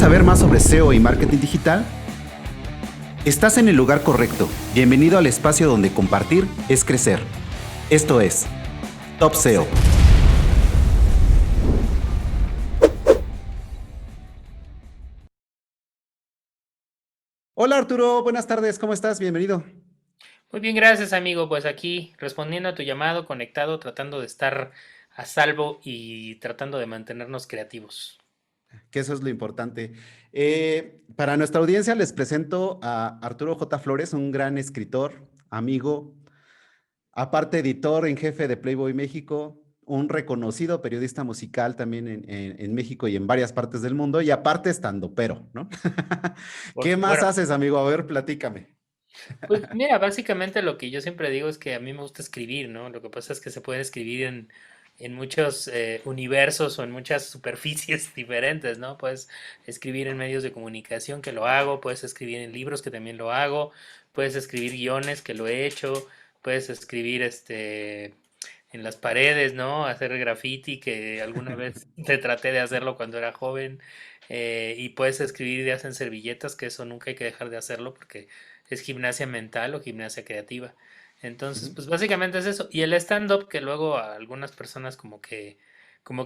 saber más sobre SEO y marketing digital? Estás en el lugar correcto. Bienvenido al espacio donde compartir es crecer. Esto es Top SEO. Hola Arturo, buenas tardes, ¿cómo estás? Bienvenido. Muy bien, gracias amigo. Pues aquí respondiendo a tu llamado, conectado, tratando de estar a salvo y tratando de mantenernos creativos. Que eso es lo importante. Para nuestra audiencia les presento a Arturo J. Flores, un gran escritor, amigo, aparte editor en jefe de Playboy México, un reconocido periodista musical también en México y en varias partes del mundo, y aparte estandopero, ¿no? ¿Qué más Bueno, haces, amigo? A ver, platícame. pues mira, básicamente lo que yo siempre digo es que a mí me gusta escribir, ¿no? Lo que pasa es que se puede escribir en muchos universos o en muchas superficies diferentes, ¿no? Puedes escribir en medios de comunicación, que lo hago, puedes escribir en libros, que también lo hago, puedes escribir guiones, que lo he hecho, puedes escribir en las paredes, ¿no? Hacer graffiti, que alguna vez te traté de hacerlo cuando era joven. Y puedes escribir ideas en servilletas, que eso nunca hay que dejar de hacerlo porque es gimnasia mental o gimnasia creativa. Entonces, Ujú. pues básicamente es eso. Y el stand-up, que luego a algunas personas como que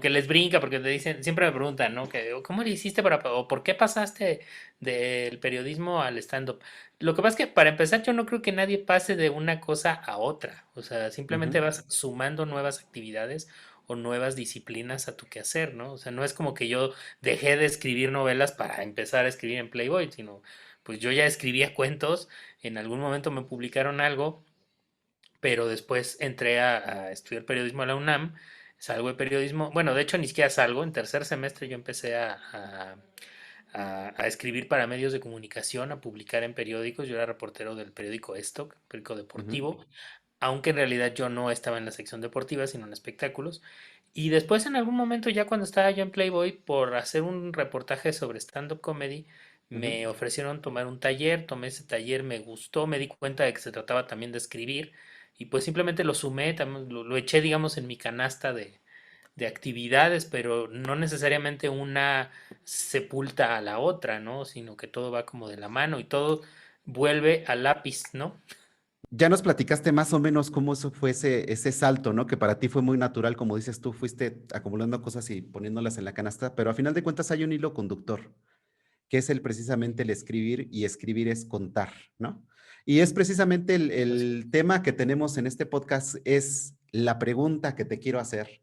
les brinca, porque te dicen, siempre me preguntan, ¿no? Que, ¿cómo le hiciste o por qué pasaste del periodismo al stand-up? Lo que pasa es que para empezar yo no creo que nadie pase de una cosa a otra. O sea, simplemente Ujú. vas sumando nuevas actividades o nuevas disciplinas a tu quehacer, ¿no? O sea, no es como que yo dejé de escribir novelas para empezar a escribir en Playboy, sino pues yo ya escribía cuentos, en algún momento me publicaron algo, pero después entré a estudiar periodismo a la UNAM, salgo de periodismo, bueno, de hecho ni siquiera salgo, en tercer semestre yo empecé a escribir para medios de comunicación, a publicar en periódicos. Yo era reportero del periódico Estoc, periódico Ujú. deportivo, aunque en realidad yo no estaba en la sección deportiva, sino en espectáculos. Y después en algún momento, ya cuando estaba yo en Playboy, por hacer un reportaje sobre stand-up comedy, Ujú. me ofrecieron tomar un taller, tomé ese taller, me gustó, me di cuenta de que se trataba también de escribir y pues simplemente lo sumé, lo eché digamos en mi canasta de actividades, pero no necesariamente una sepulta a la otra, ¿no? Sino que todo va como de la mano y todo vuelve al lápiz, ¿no? Ya nos platicaste más o menos cómo eso fue ese salto, ¿no? Que para ti fue muy natural, como dices tú, fuiste acumulando cosas y poniéndolas en la canasta, pero a final de cuentas hay un hilo conductor, que es precisamente el escribir, y escribir es contar, ¿no? Y es precisamente el tema que tenemos en este podcast, es la pregunta que te quiero hacer: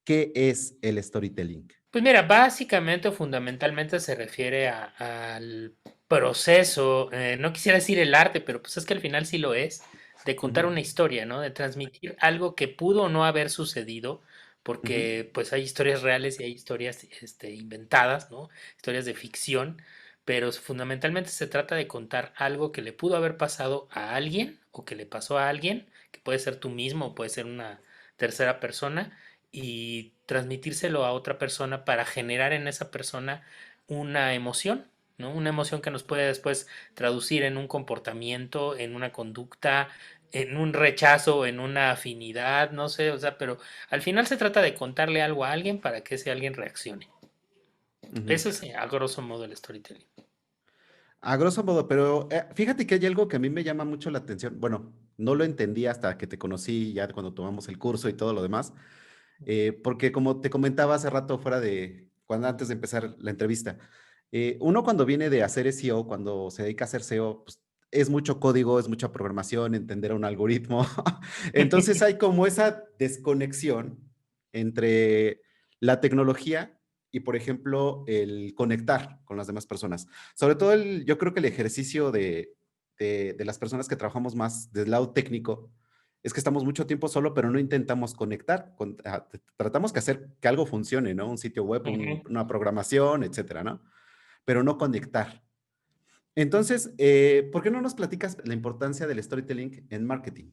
¿qué es el storytelling? Pues mira, básicamente o fundamentalmente se refiere al proceso, no quisiera decir el arte, pero pues es que al final sí lo es, de contar Ujú. una historia, ¿no? De transmitir algo que pudo o no haber sucedido, Ujú. porque pues hay historias reales y hay historias inventadas, ¿no? Historias de ficción, pero fundamentalmente se trata de contar algo que le pudo haber pasado a alguien o que le pasó a alguien, que puede ser tú mismo o puede ser una tercera persona y transmitírselo a otra persona para generar en esa persona una emoción, ¿no? Una emoción que nos puede después traducir en un comportamiento, en una conducta, en un rechazo, en una afinidad, no sé, o sea, pero al final se trata de contarle algo a alguien para que ese alguien reaccione. Ujú. Eso es a grosso modo el storytelling. A grosso modo, pero fíjate que hay algo que a mí me llama mucho la atención. Bueno, no lo entendí hasta que te conocí ya cuando tomamos el curso y todo lo demás, porque como te comentaba hace rato fuera de, cuando antes de empezar la entrevista, uno cuando viene de hacer SEO, cuando se dedica a hacer SEO, pues es mucho código, es mucha programación, entender un algoritmo. Entonces hay como esa desconexión entre la tecnología y, por ejemplo, el conectar con las demás personas. Sobre todo, yo creo que el ejercicio de las personas que trabajamos más del lado técnico es que estamos mucho tiempo solo, pero no intentamos conectar. Tratamos que hacer que algo funcione, ¿no? Un sitio web, Ujú. una programación, etcétera, ¿no? Pero no conectar. Entonces, ¿por qué no nos platicas la importancia del storytelling en marketing?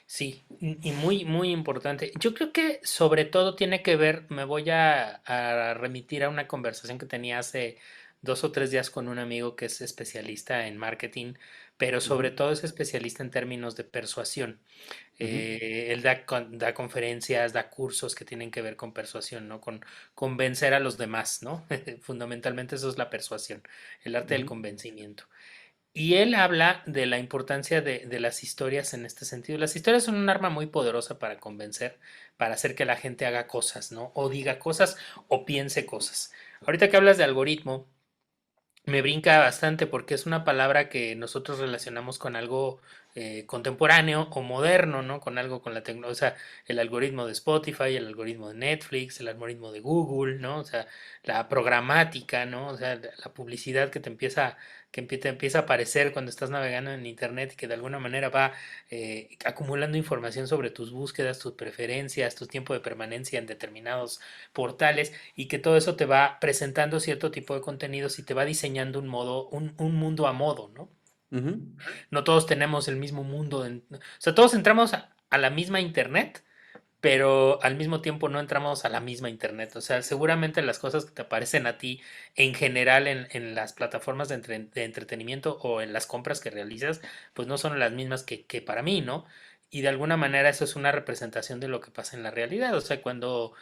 Sí, y muy, muy importante. Yo creo que sobre todo tiene que ver, me voy a remitir a una conversación que tenía hace 2 o 3 días con un amigo que es especialista en marketing, pero sobre Ujú, todo es especialista en términos de persuasión. ujú, Él da conferencias, da cursos que tienen que ver con persuasión, ¿no? Con convencer a los demás, ¿no? Fundamentalmente eso es la persuasión, el arte del ujú, convencimiento. Y él habla de la importancia de las historias en este sentido. Las historias son un arma muy poderosa para convencer, para hacer que la gente haga cosas, ¿no? O diga cosas o piense cosas. Ahorita que hablas de algoritmo, me brinca bastante porque es una palabra que nosotros relacionamos con algo contemporáneo o moderno, ¿no? Con algo con la tecnología, o sea, el algoritmo de Spotify, el algoritmo de Netflix, el algoritmo de Google, ¿no? O sea, la programática, ¿no? O sea, la publicidad que te empieza a aparecer cuando estás navegando en internet y que de alguna manera va acumulando información sobre tus búsquedas, tus preferencias, tu tiempo de permanencia en determinados portales y que todo eso te va presentando cierto tipo de contenidos y te va diseñando un mundo a modo, ¿no? ujú, No todos tenemos el mismo mundo, o sea, todos entramos a la misma internet, pero al mismo tiempo no entramos a la misma internet. O sea, seguramente las cosas que te aparecen a ti en general en las plataformas de entretenimiento o en las compras que realizas, pues no son las mismas que para mí, ¿no? Y de alguna manera eso es una representación de lo que pasa en la realidad. O sea, cuando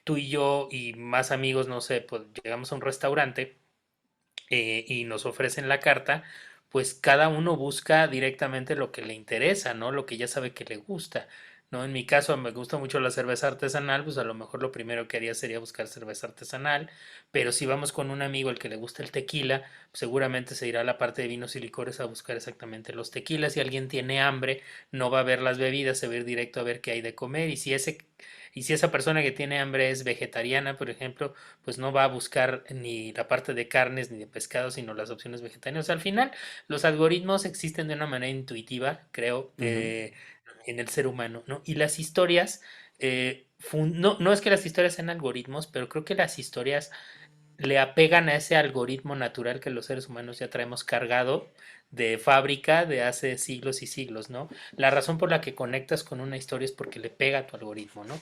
tú y yo y más amigos, no sé, pues llegamos a un restaurante y nos ofrecen la carta, pues cada uno busca directamente lo que le interesa, ¿no? Lo que ya sabe que le gusta, ¿no? En mi caso me gusta mucho la cerveza artesanal, pues a lo mejor lo primero que haría sería buscar cerveza artesanal, pero si vamos con un amigo al que le gusta el tequila, seguramente se irá a la parte de vinos y licores a buscar exactamente los tequilas. Si alguien tiene hambre, no va a ver las bebidas, se va a ir directo a ver qué hay de comer. Y si esa persona que tiene hambre es vegetariana, por ejemplo, pues no va a buscar ni la parte de carnes ni de pescado, sino las opciones vegetarianas. O sea, al final, los algoritmos existen de una manera intuitiva, creo, ujú, en el ser humano, ¿no? Y las historias, no es que las historias sean algoritmos, pero creo que las historias le apegan a ese algoritmo natural que los seres humanos ya traemos cargado de fábrica de hace siglos y siglos, ¿no? La razón por la que conectas con una historia es porque le pega a tu algoritmo, ¿no?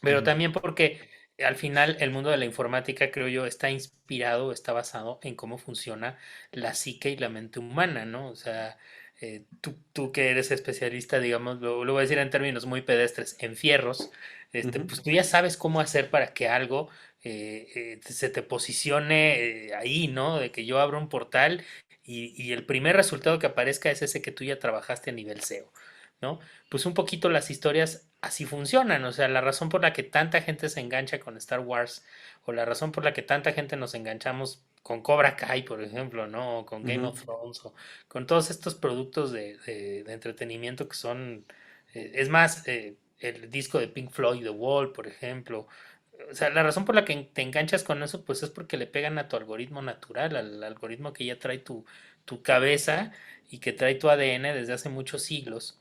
Pero ujú, también porque al final el mundo de la informática, creo yo, está inspirado, está basado en cómo funciona la psique y la mente humana, ¿no? O sea, tú que eres especialista, digamos, lo voy a decir en términos muy pedestres, en fierros, ujú, pues tú ya sabes cómo hacer para que algo se te posicione ahí, ¿no? De que yo abro un portal y el primer resultado que aparezca es ese que tú ya trabajaste a nivel SEO, ¿no? Pues un poquito las historias así funcionan, o sea, la razón por la que tanta gente se engancha con Star Wars o la razón por la que tanta gente nos enganchamos con Cobra Kai, por ejemplo, ¿no? O con Game ujú. of Thrones o con todos estos productos de entretenimiento que son, es más, el disco de Pink Floyd, The Wall, por ejemplo. O sea, la razón por la que te enganchas con eso, pues es porque le pegan a tu algoritmo natural, al algoritmo que ya trae tu cabeza y que trae tu ADN desde hace muchos siglos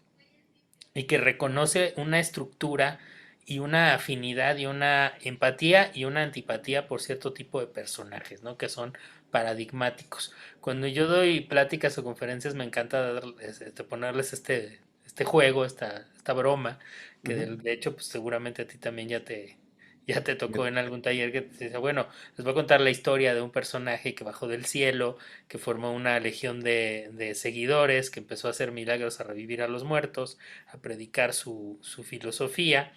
y que reconoce una estructura y una afinidad y una empatía y una antipatía por cierto tipo de personajes, ¿no? Que son paradigmáticos. Cuando yo doy pláticas o conferencias me encanta ponerles este juego, esta broma, que Ujú. de hecho pues seguramente a ti también ya te tocó Ya. en algún taller que te dice, bueno, les voy a contar la historia de un personaje que bajó del cielo, que formó una legión de seguidores, que empezó a hacer milagros, a revivir a los muertos, a predicar su filosofía,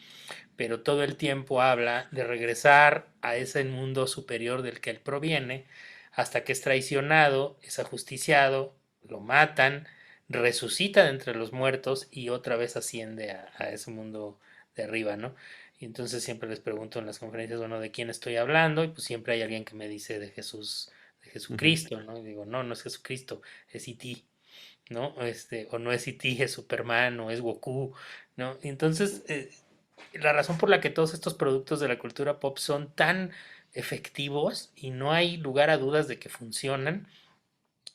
pero todo el tiempo habla de regresar a ese mundo superior del que él proviene, hasta que es traicionado, es ajusticiado, lo matan, resucita de entre los muertos y otra vez asciende a ese mundo de arriba, ¿no? Y entonces siempre les pregunto en las conferencias, bueno, ¿de quién estoy hablando? Y pues siempre hay alguien que me dice de Jesús, de Ujú, Jesucristo, ¿no? Y digo, no, no es Jesucristo, es E.T., ¿no? O no es E.T., es Superman, o es Goku, ¿no? Y entonces, la razón por la que todos estos productos de la cultura pop son tan efectivos y no hay lugar a dudas de que funcionan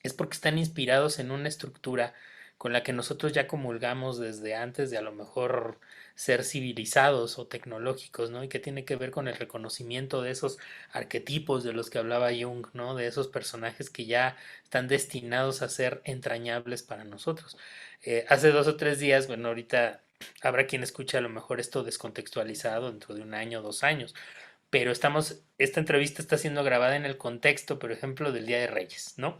es porque están inspirados en una estructura con la que nosotros ya comulgamos desde antes de a lo mejor ser civilizados o tecnológicos, ¿no? Y que tiene que ver con el reconocimiento de esos arquetipos de los que hablaba Jung, ¿no? De esos personajes que ya están destinados a ser entrañables para nosotros. Hace 2 o 3 días, bueno, ahorita habrá quien escuche a lo mejor esto descontextualizado dentro de un año, 2 años, pero esta entrevista está siendo grabada en el contexto, por ejemplo, del Día de Reyes, ¿no?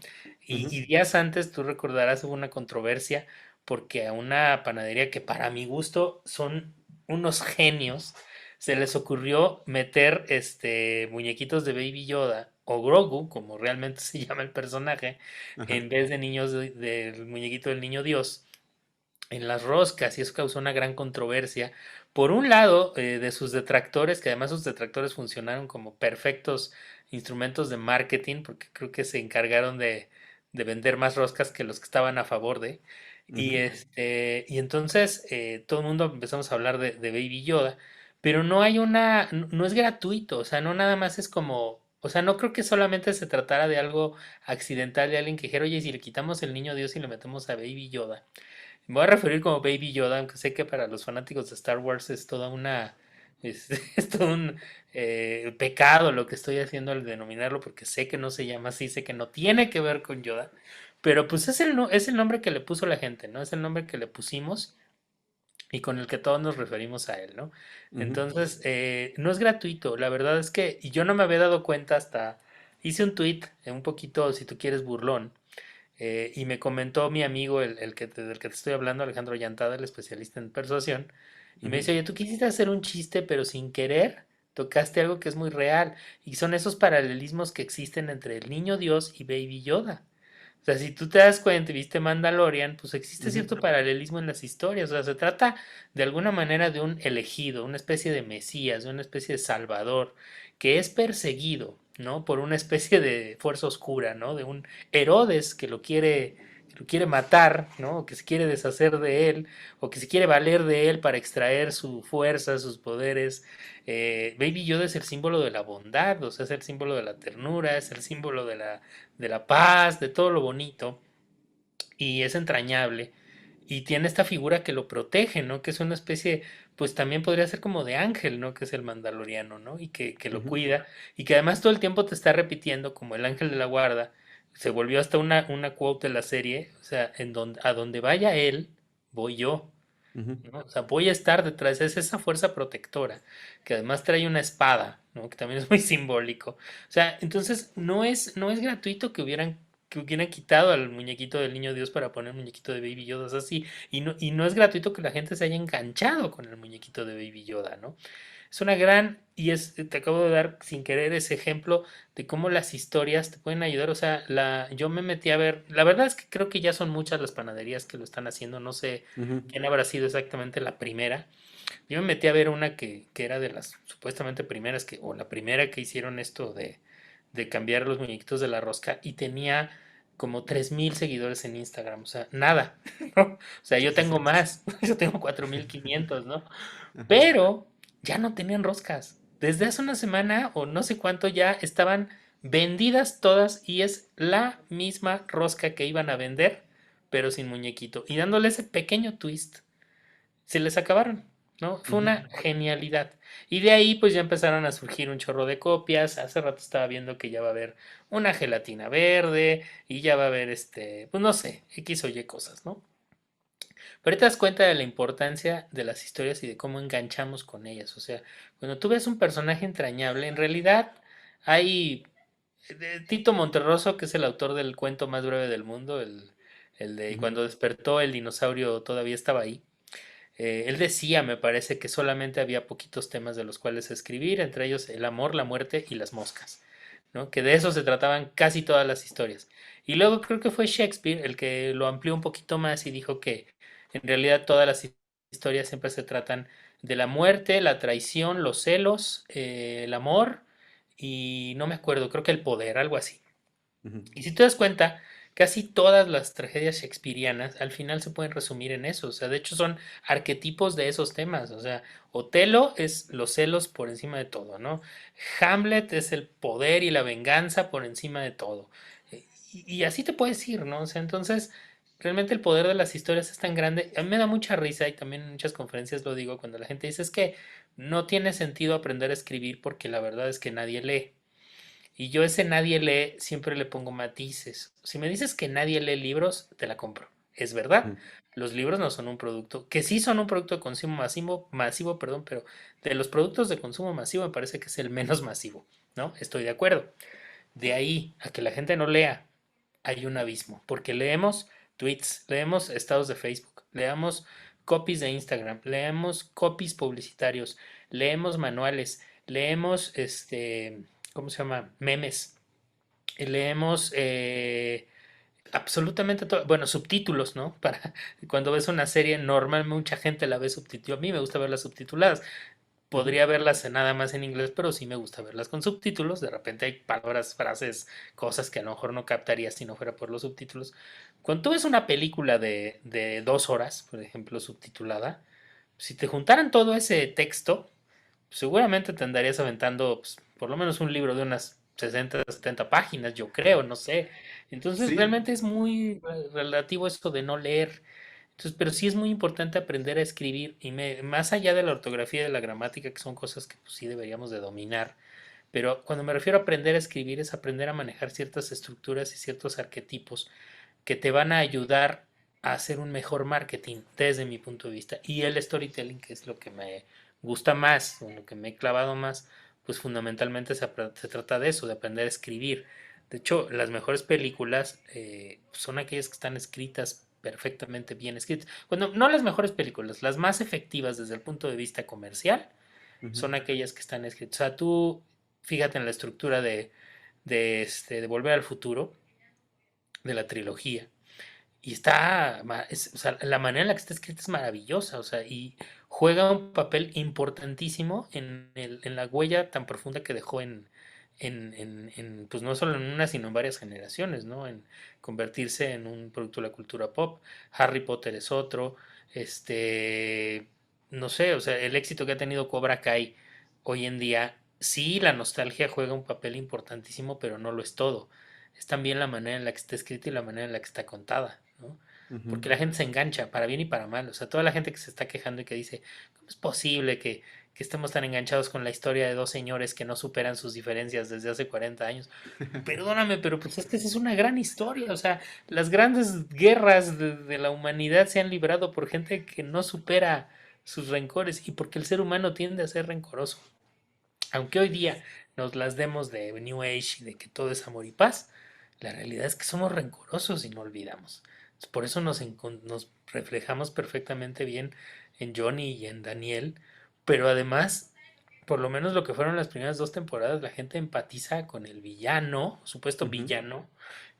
Ujú, Y días antes, tú recordarás, hubo una controversia porque a una panadería que para mi gusto son unos genios, se les ocurrió meter muñequitos de Baby Yoda o Grogu, como realmente se llama el personaje, ajá, en vez de niños del muñequito del niño Dios en las roscas y eso causó una gran controversia. Por un lado, de sus detractores, que además sus detractores funcionaron como perfectos instrumentos de marketing, porque creo que se encargaron de vender más roscas que los que estaban a favor de. Y, ujú, y entonces todo el mundo empezamos a hablar de Baby Yoda, pero no hay no es gratuito, o sea, no nada más es como, o sea, no creo que solamente se tratara de algo accidental de alguien que dijera, oye, si le quitamos el niño Dios y le metemos a Baby Yoda. Me voy a referir como Baby Yoda, aunque sé que para los fanáticos de Star Wars es toda es todo un pecado lo que estoy haciendo al denominarlo, porque sé que no se llama así, sé que no tiene que ver con Yoda, pero pues es es el nombre que le puso la gente, ¿no? Es el nombre que le pusimos y con el que todos nos referimos a él, ¿no? ujú, Entonces, no es gratuito, la verdad es que, y yo no me había dado cuenta hasta, hice un tweet, un poquito, si tú quieres, burlón, y me comentó mi amigo, del que te estoy hablando, Alejandro Llantada, el especialista en persuasión, y me ujú, dice, oye, tú quisiste hacer un chiste, pero sin querer tocaste algo que es muy real, y son esos paralelismos que existen entre el niño Dios y Baby Yoda. O sea, si tú te das cuenta y viste Mandalorian, pues existe ujú, cierto paralelismo en las historias. O sea, se trata de alguna manera de un elegido, una especie de Mesías, de una especie de Salvador, que es perseguido, ¿no? Por una especie de fuerza oscura, ¿no? De un Herodes que lo quiere matar, ¿no? O que se quiere deshacer de él, o que se quiere valer de él para extraer su fuerza, sus poderes. Baby Yoda es el símbolo de la bondad, o sea, es el símbolo de la ternura, es el símbolo de la paz, de todo lo bonito, y es entrañable. Y tiene esta figura que lo protege, ¿no? Que es una especie, pues también podría ser como de ángel, ¿no? Que es el mandaloriano, ¿no? Y que lo ujú, cuida, y que además todo el tiempo te está repitiendo como el ángel de la guarda. Se volvió hasta una quote de la serie, o sea, a donde vaya él, voy yo. ujú, ¿No? O sea, voy a estar detrás, es esa fuerza protectora, que además trae una espada, ¿no? Que también es muy simbólico. O sea, entonces no es gratuito que hubieran quitado al muñequito del niño Dios para poner el muñequito de Baby Yoda, o sea, sí, y no es gratuito que la gente se haya enganchado con el muñequito de Baby Yoda, ¿no? Es una gran, te acabo de dar sin querer ese ejemplo de cómo las historias te pueden ayudar. O sea, yo me metí a ver, la verdad es que creo que ya son muchas las panaderías que lo están haciendo, no sé ujú, quién habrá sido exactamente la primera. Yo me metí a ver una que era de las supuestamente primeras o la primera que hicieron esto de cambiar los muñequitos de la rosca y tenía como 3,000 seguidores en Instagram, o sea, nada, ¿no? O sea, sí, yo sí, tengo sí, más, yo tengo 4,500, ¿no? ajá, Pero ya no tenían roscas. Desde hace una semana o no sé cuánto ya estaban vendidas todas y es la misma rosca que iban a vender, pero sin muñequito. Y dándole ese pequeño twist, se les acabaron, ¿no? Fue ujú, una genialidad. Y de ahí pues ya empezaron a surgir un chorro de copias. Hace rato estaba viendo que ya va a haber una gelatina verde y ya va a haber pues no sé, X o Y cosas, ¿no? Pero te das cuenta de la importancia de las historias y de cómo enganchamos con ellas. O sea, cuando tú ves un personaje entrañable, en realidad hay Tito Monterroso, que es el autor del cuento más breve del mundo, el de "Y ujú, cuando despertó el dinosaurio todavía estaba ahí". Él decía, me parece, que solamente había poquitos temas de los cuales escribir, entre ellos el amor, la muerte y las moscas, ¿no? Que de eso se trataban casi todas las historias. Y luego creo que fue Shakespeare el que lo amplió un poquito más y dijo que en realidad todas las historias siempre se tratan de la muerte, la traición, los celos, el amor y no me acuerdo, creo que el poder, algo así. ujú, Y si te das cuenta, casi todas las tragedias shakespearianas al final se pueden resumir en eso. O sea, de hecho son arquetipos de esos temas. O sea, Otelo es los celos por encima de todo, ¿no? Hamlet es el poder y la venganza por encima de todo. Y así te puedes ir, ¿no? O sea, entonces, realmente el poder de las historias es tan grande. A mí me da mucha risa y también en muchas conferencias lo digo cuando la gente dice es que no tiene sentido aprender a escribir porque la verdad es que nadie lee. Y yo ese nadie lee, siempre le pongo matices. Si me dices que nadie lee libros, te la compro. es verdad. Ujú. Los libros no son un producto, que sí son un producto de consumo masivo, perdón, pero de los productos de consumo masivo me parece que es el menos masivo, ¿no? Estoy de acuerdo. De ahí a que la gente no lea, hay un abismo, porque leemos tweets, leemos estados de Facebook, leemos copies de Instagram, leemos copies publicitarios, leemos manuales, leemos ¿cómo se llama? Memes, leemos absolutamente todo, bueno, subtítulos, ¿no? Para cuando ves una serie normal, mucha gente la ve subtitulada. A mí me gusta verlas subtituladas. Ujú. Podría verlas nada más en inglés, pero sí me gusta verlas con subtítulos. De repente hay palabras, frases, cosas que a lo mejor no captarías si no fuera por los subtítulos. Cuando tú ves una película de 2 horas, por ejemplo, subtitulada, si te juntaran todo ese texto, seguramente te andarías aventando pues, por lo menos un libro de unas 60 70 páginas, yo creo, no sé. Entonces, Sí, realmente es muy relativo esto de no leer. Entonces, pero sí es muy importante aprender a escribir y más allá de la ortografía y de la gramática, que son cosas que pues, sí deberíamos de dominar, pero cuando me refiero a aprender a escribir es aprender a manejar ciertas estructuras y ciertos arquetipos que te van a ayudar a hacer un mejor marketing desde mi punto de vista. Y el storytelling, que es lo que me gusta más, o lo que me he clavado más, pues fundamentalmente se trata de eso, de aprender a escribir. De hecho, las mejores películas son aquellas que están escritas perfectamente bien escritas. Bueno, no las mejores películas, las más efectivas desde el punto de vista comercial ujú. son aquellas que están escritas. O sea, tú fíjate en la estructura de Volver al Futuro, de la trilogía. Y o sea, la manera en la que está escrita es maravillosa, o sea, y juega un papel importantísimo en la huella tan profunda que dejó pues no solo en una, sino en varias generaciones, ¿no? En convertirse en un producto de la cultura pop. Harry Potter es otro, este, no sé, o sea, el éxito que ha tenido Cobra Kai hoy en día, sí, la nostalgia juega un papel importantísimo, pero no lo es todo. Es también la manera en la que está escrita y la manera en la que está contada, ¿no? Ujú. Porque la gente se engancha, para bien y para mal. O sea, toda la gente que se está quejando y que dice, ¿cómo es posible que estemos tan enganchados con la historia de dos señores que no superan sus diferencias desde hace 40 años? Perdóname, pero pues es que esa es una gran historia. O sea, las grandes guerras de la humanidad se han librado por gente que no supera sus rencores y porque el ser humano tiende a ser rencoroso. Aunque hoy día nos las demos de New Age y de que todo es amor y paz, la realidad es que somos rencorosos y no olvidamos. Por eso nos reflejamos perfectamente bien en Johnny y en Daniel, pero además, por lo menos lo que fueron las primeras 2 temporadas, la gente empatiza con el villano, supuesto Ujú. villano,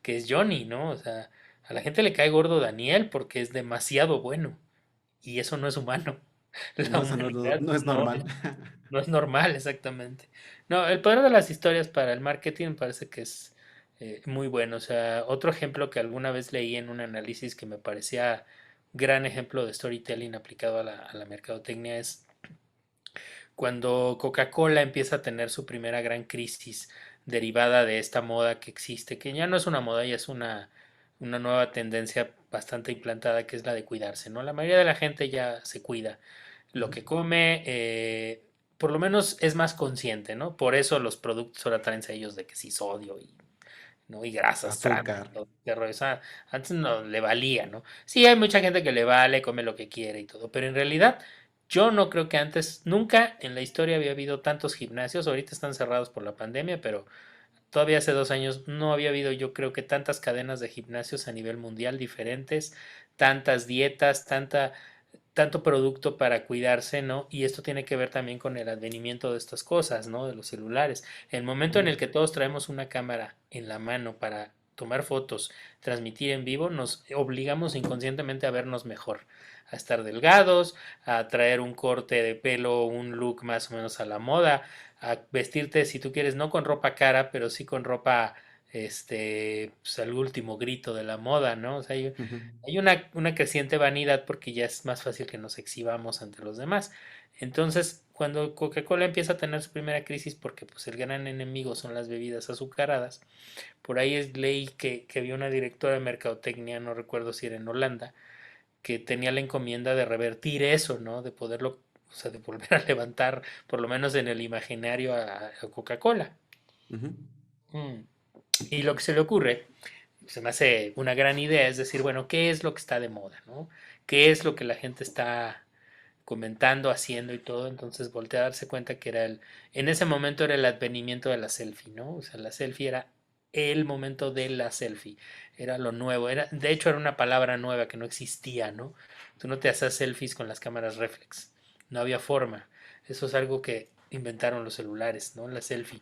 que es Johnny, ¿no? O sea, a la gente le cae gordo Daniel porque es demasiado bueno y eso no es humano. La No, eso no, humanidad no es no, normal. no es normal, exactamente. No, el poder de las historias para el marketing me parece que es muy bueno. O sea, otro ejemplo que alguna vez leí en un análisis que me parecía gran ejemplo de storytelling aplicado a la mercadotecnia es cuando Coca-Cola empieza a tener su primera gran crisis derivada de esta moda que existe, que ya no es una moda, ya es una nueva tendencia bastante implantada, que es la de cuidarse, ¿no? La mayoría de la gente ya se cuida lo Ujú. que come, por lo menos es más consciente, ¿no? Por eso los productos ahora traen sellos de que sí, sodio y, ¿no? Y grasas trans y Azúcar. todo ese rollo. O sea, antes no le valía, ¿no? Sí, hay mucha gente que le vale, come lo que quiere y todo, pero en realidad yo no creo que antes, nunca en la historia había habido tantos gimnasios, ahorita están cerrados por la pandemia, pero todavía hace 2 años no había habido yo creo que tantas cadenas de gimnasios a nivel mundial diferentes, tantas dietas, tanto producto para cuidarse, ¿no? Y esto tiene que ver también con el advenimiento de estas cosas, ¿no? De los celulares. El momento en Ujú. el que todos traemos una cámara en la mano para tomar fotos, transmitir en vivo, nos obligamos inconscientemente a vernos mejor, a estar delgados, a traer un corte de pelo, un look más o menos a la moda, a vestirte, si tú quieres, no con ropa cara, pero sí con ropa, pues al último grito de la moda, ¿no? O sea, Ujú. hay una creciente vanidad porque ya es más fácil que nos exhibamos ante los demás. Entonces, cuando Coca-Cola empieza a tener su primera crisis, porque pues el gran enemigo son las bebidas azucaradas, por ahí leí que había una directora de mercadotecnia, no recuerdo si era en Holanda, que tenía la encomienda de revertir eso, ¿no? De poderlo, o sea, de volver a levantar, por lo menos en el imaginario, a Coca-Cola. Ujú. Mm. Y lo que se le ocurre se me hace una gran idea, es decir, bueno, ¿qué es lo que está de moda, no? ¿Qué es lo que la gente está comentando, haciendo y todo? Entonces volteé a darse cuenta que en ese momento era el advenimiento de la selfie, ¿no? O sea, la selfie era el momento de la selfie, era lo nuevo, de hecho era una palabra nueva que no existía, ¿no? Tú no te hacías selfies con las cámaras reflex, no había forma. Eso es algo que inventaron los celulares, ¿no? La selfie.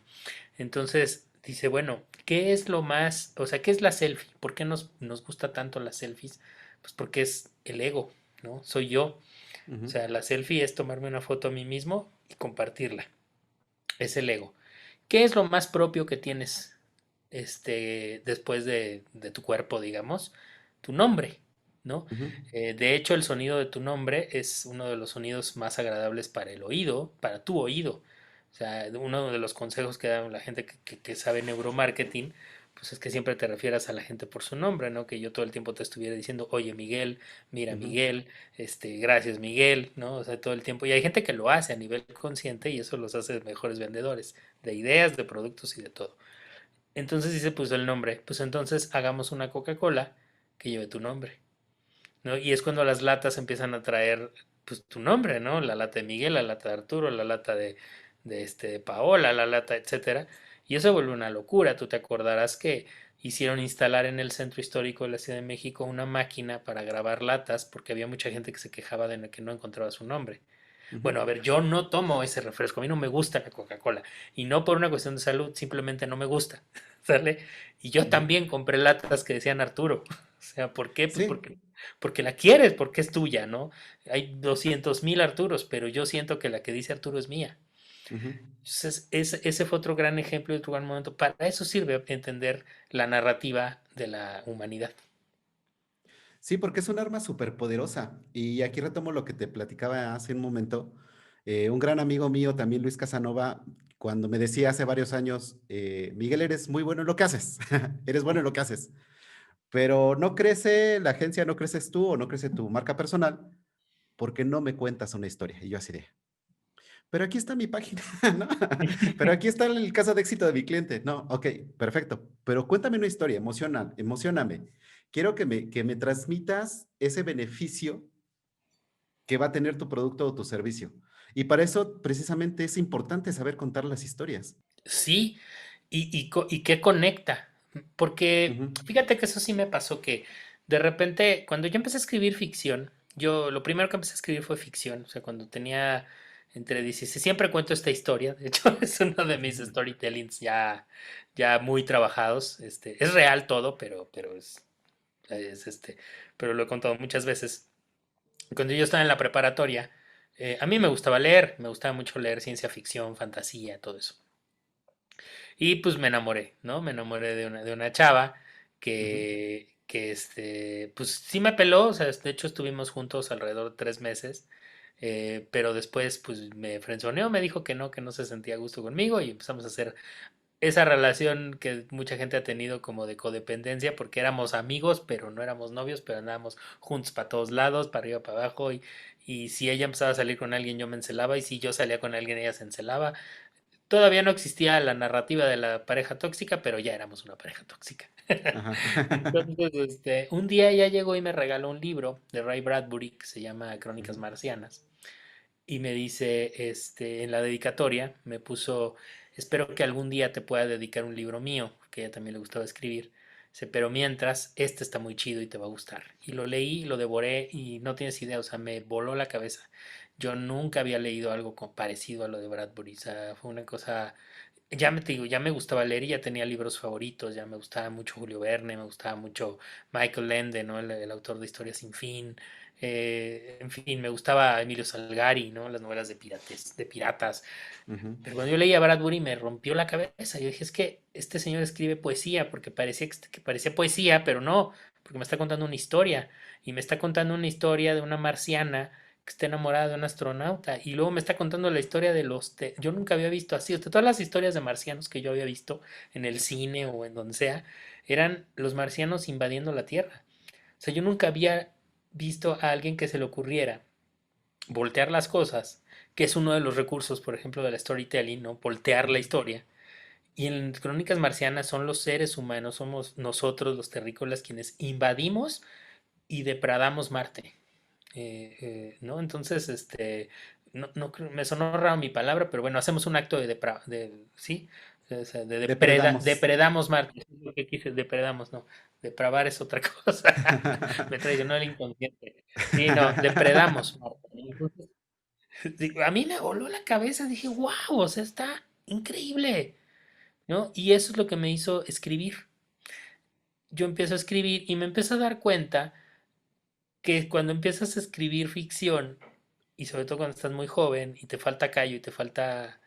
Entonces dice, bueno, ¿qué es lo más, o sea, qué es la selfie? ¿Por qué nos gusta tanto las selfies? Pues porque es el ego, ¿no? Soy yo. O Ujú, sea, la selfie es tomarme una foto a mí mismo y compartirla. Es el ego. ¿Qué es lo más propio que tienes después de tu cuerpo, digamos? Tu nombre, ¿no? ujú. De hecho, el sonido de tu nombre es uno de los sonidos más agradables para el oído, para tu oído. O sea, uno de los consejos que da la gente que sabe neuromarketing, pues es que siempre te refieras a la gente por su nombre, ¿no? Que yo todo el tiempo te estuviera diciendo, oye Miguel, mira Ujú. Miguel, gracias Miguel, ¿no? O sea, todo el tiempo. Y hay gente que lo hace a nivel consciente y eso los hace mejores vendedores de ideas, de productos y de todo. Entonces dice, pues el nombre, pues entonces hagamos una Coca-Cola que lleve tu nombre, ¿no? Y es cuando las latas empiezan a traer, pues tu nombre, ¿no? La lata de Miguel, la lata de Arturo, la lata de Paola, la lata, etcétera. Y eso vuelve una locura. Tú te acordarás que hicieron instalar en el centro histórico de la Ciudad de México una máquina para grabar latas porque había mucha gente que se quejaba de que no encontraba su nombre. Ujú. Bueno, a ver, yo no tomo ese refresco, a mí no me gusta la Coca-Cola y no por una cuestión de salud, simplemente no me gusta, ¿sale? Y yo Ujú. también compré latas que decían Arturo. O sea, ¿por qué? Pues Sí. porque la quieres, porque es tuya, ¿no? Hay 200,000 Arturos, pero yo siento que la que dice Arturo es mía. Ujú. Entonces, ese fue otro gran ejemplo y otro gran momento. Para eso sirve entender la narrativa de la humanidad. Sí, porque es un arma súper poderosa. Y aquí retomo lo que te platicaba hace un momento. Un gran amigo mío, también Luis Casanova, cuando me decía hace varios años, Miguel, eres muy bueno en lo que haces, eres bueno en lo que haces, pero no crece la agencia, no creces tú o no crece tu marca personal porque no me cuentas una historia. Y yo así de, pero aquí está mi página, ¿no? Pero aquí está el caso de éxito de mi cliente. No, ok, perfecto. Pero cuéntame una historia, emocioname. Quiero que me transmitas ese beneficio que va a tener tu producto o tu servicio. Y para eso, precisamente, es importante saber contar las historias. Sí, y qué conecta. Porque Ujú, fíjate que eso sí me pasó que de repente, cuando yo empecé a escribir ficción, yo lo primero que empecé a escribir fue ficción. O sea, cuando tenía entre 16, siempre cuento esta historia. De hecho, es uno de mis ujú, storytellings ya muy trabajados. Es real todo, pero pero lo he contado muchas veces. Cuando yo estaba en la preparatoria, a mí me gustaba leer, me gustaba mucho leer ciencia ficción, fantasía, todo eso. Y pues me enamoré, ¿no? Me enamoré de una chava ujú, pues sí me peló, o sea, de hecho estuvimos juntos alrededor de 3 meses, pero después pues me frenzoneó, me dijo que no se sentía a gusto conmigo y empezamos a hacer esa relación que mucha gente ha tenido como de codependencia, porque éramos amigos, pero no éramos novios, pero andábamos juntos para todos lados, para arriba, para abajo, y si ella empezaba a salir con alguien yo me encelaba, y si yo salía con alguien ella se encelaba. Todavía no existía la narrativa de la pareja tóxica, pero ya éramos una pareja tóxica. ajá. Entonces, un día ella llegó y me regaló un libro de Ray Bradbury que se llama Crónicas Ujú, Marcianas. Y me dice, en la dedicatoria, me puso, espero que algún día te pueda dedicar un libro mío, que a ella también le gustaba escribir. Dice, pero mientras, este está muy chido y te va a gustar. Y lo leí, lo devoré y no tienes idea, o sea, me voló la cabeza. Yo nunca había leído algo parecido a lo de Bradbury, o sea, fue una cosa, ya me te digo, ya me gustaba leer y ya tenía libros favoritos, ya me gustaba mucho Julio Verne, me gustaba mucho Michael Ende, ¿no? El autor de Historia sin fin. En fin, me gustaba Emilio Salgari, ¿no? Las novelas de piratas. ujú. Pero cuando yo leía a Bradbury me rompió la cabeza. Yo dije, es que este señor escribe poesía, porque parecía que parecía poesía, pero no, porque me está contando una historia. Y me está contando una historia de una marciana que está enamorada de un astronauta. Y luego me está contando la historia de yo nunca había visto así. O sea, todas las historias de marcianos que yo había visto en el cine o en donde sea, eran los marcianos invadiendo la Tierra. O sea, yo nunca había visto a alguien que se le ocurriera voltear las cosas, que es uno de los recursos, por ejemplo, del storytelling, ¿no? Voltear la Ujú. historia Y en Crónicas Marcianas son los seres humanos, somos nosotros los terrícolas quienes invadimos y depredamos Marte. ¿No? Entonces, me sonó raro mi palabra, pero bueno, hacemos un acto ¿sí? O sea, Depredamos. depredamos Marte. Eso es lo que quise, depredamos, no. Depravar es otra cosa. Me traicionó el inconsciente. Sí, no, depredamos Marte. Entonces, a mí me voló la cabeza, dije, wow, o sea, está increíble, ¿no? Y eso es lo que me hizo escribir. Yo empiezo a escribir y me empiezo a dar cuenta que cuando empiezas a escribir ficción, y sobre todo cuando estás muy joven y te falta callo y te falta,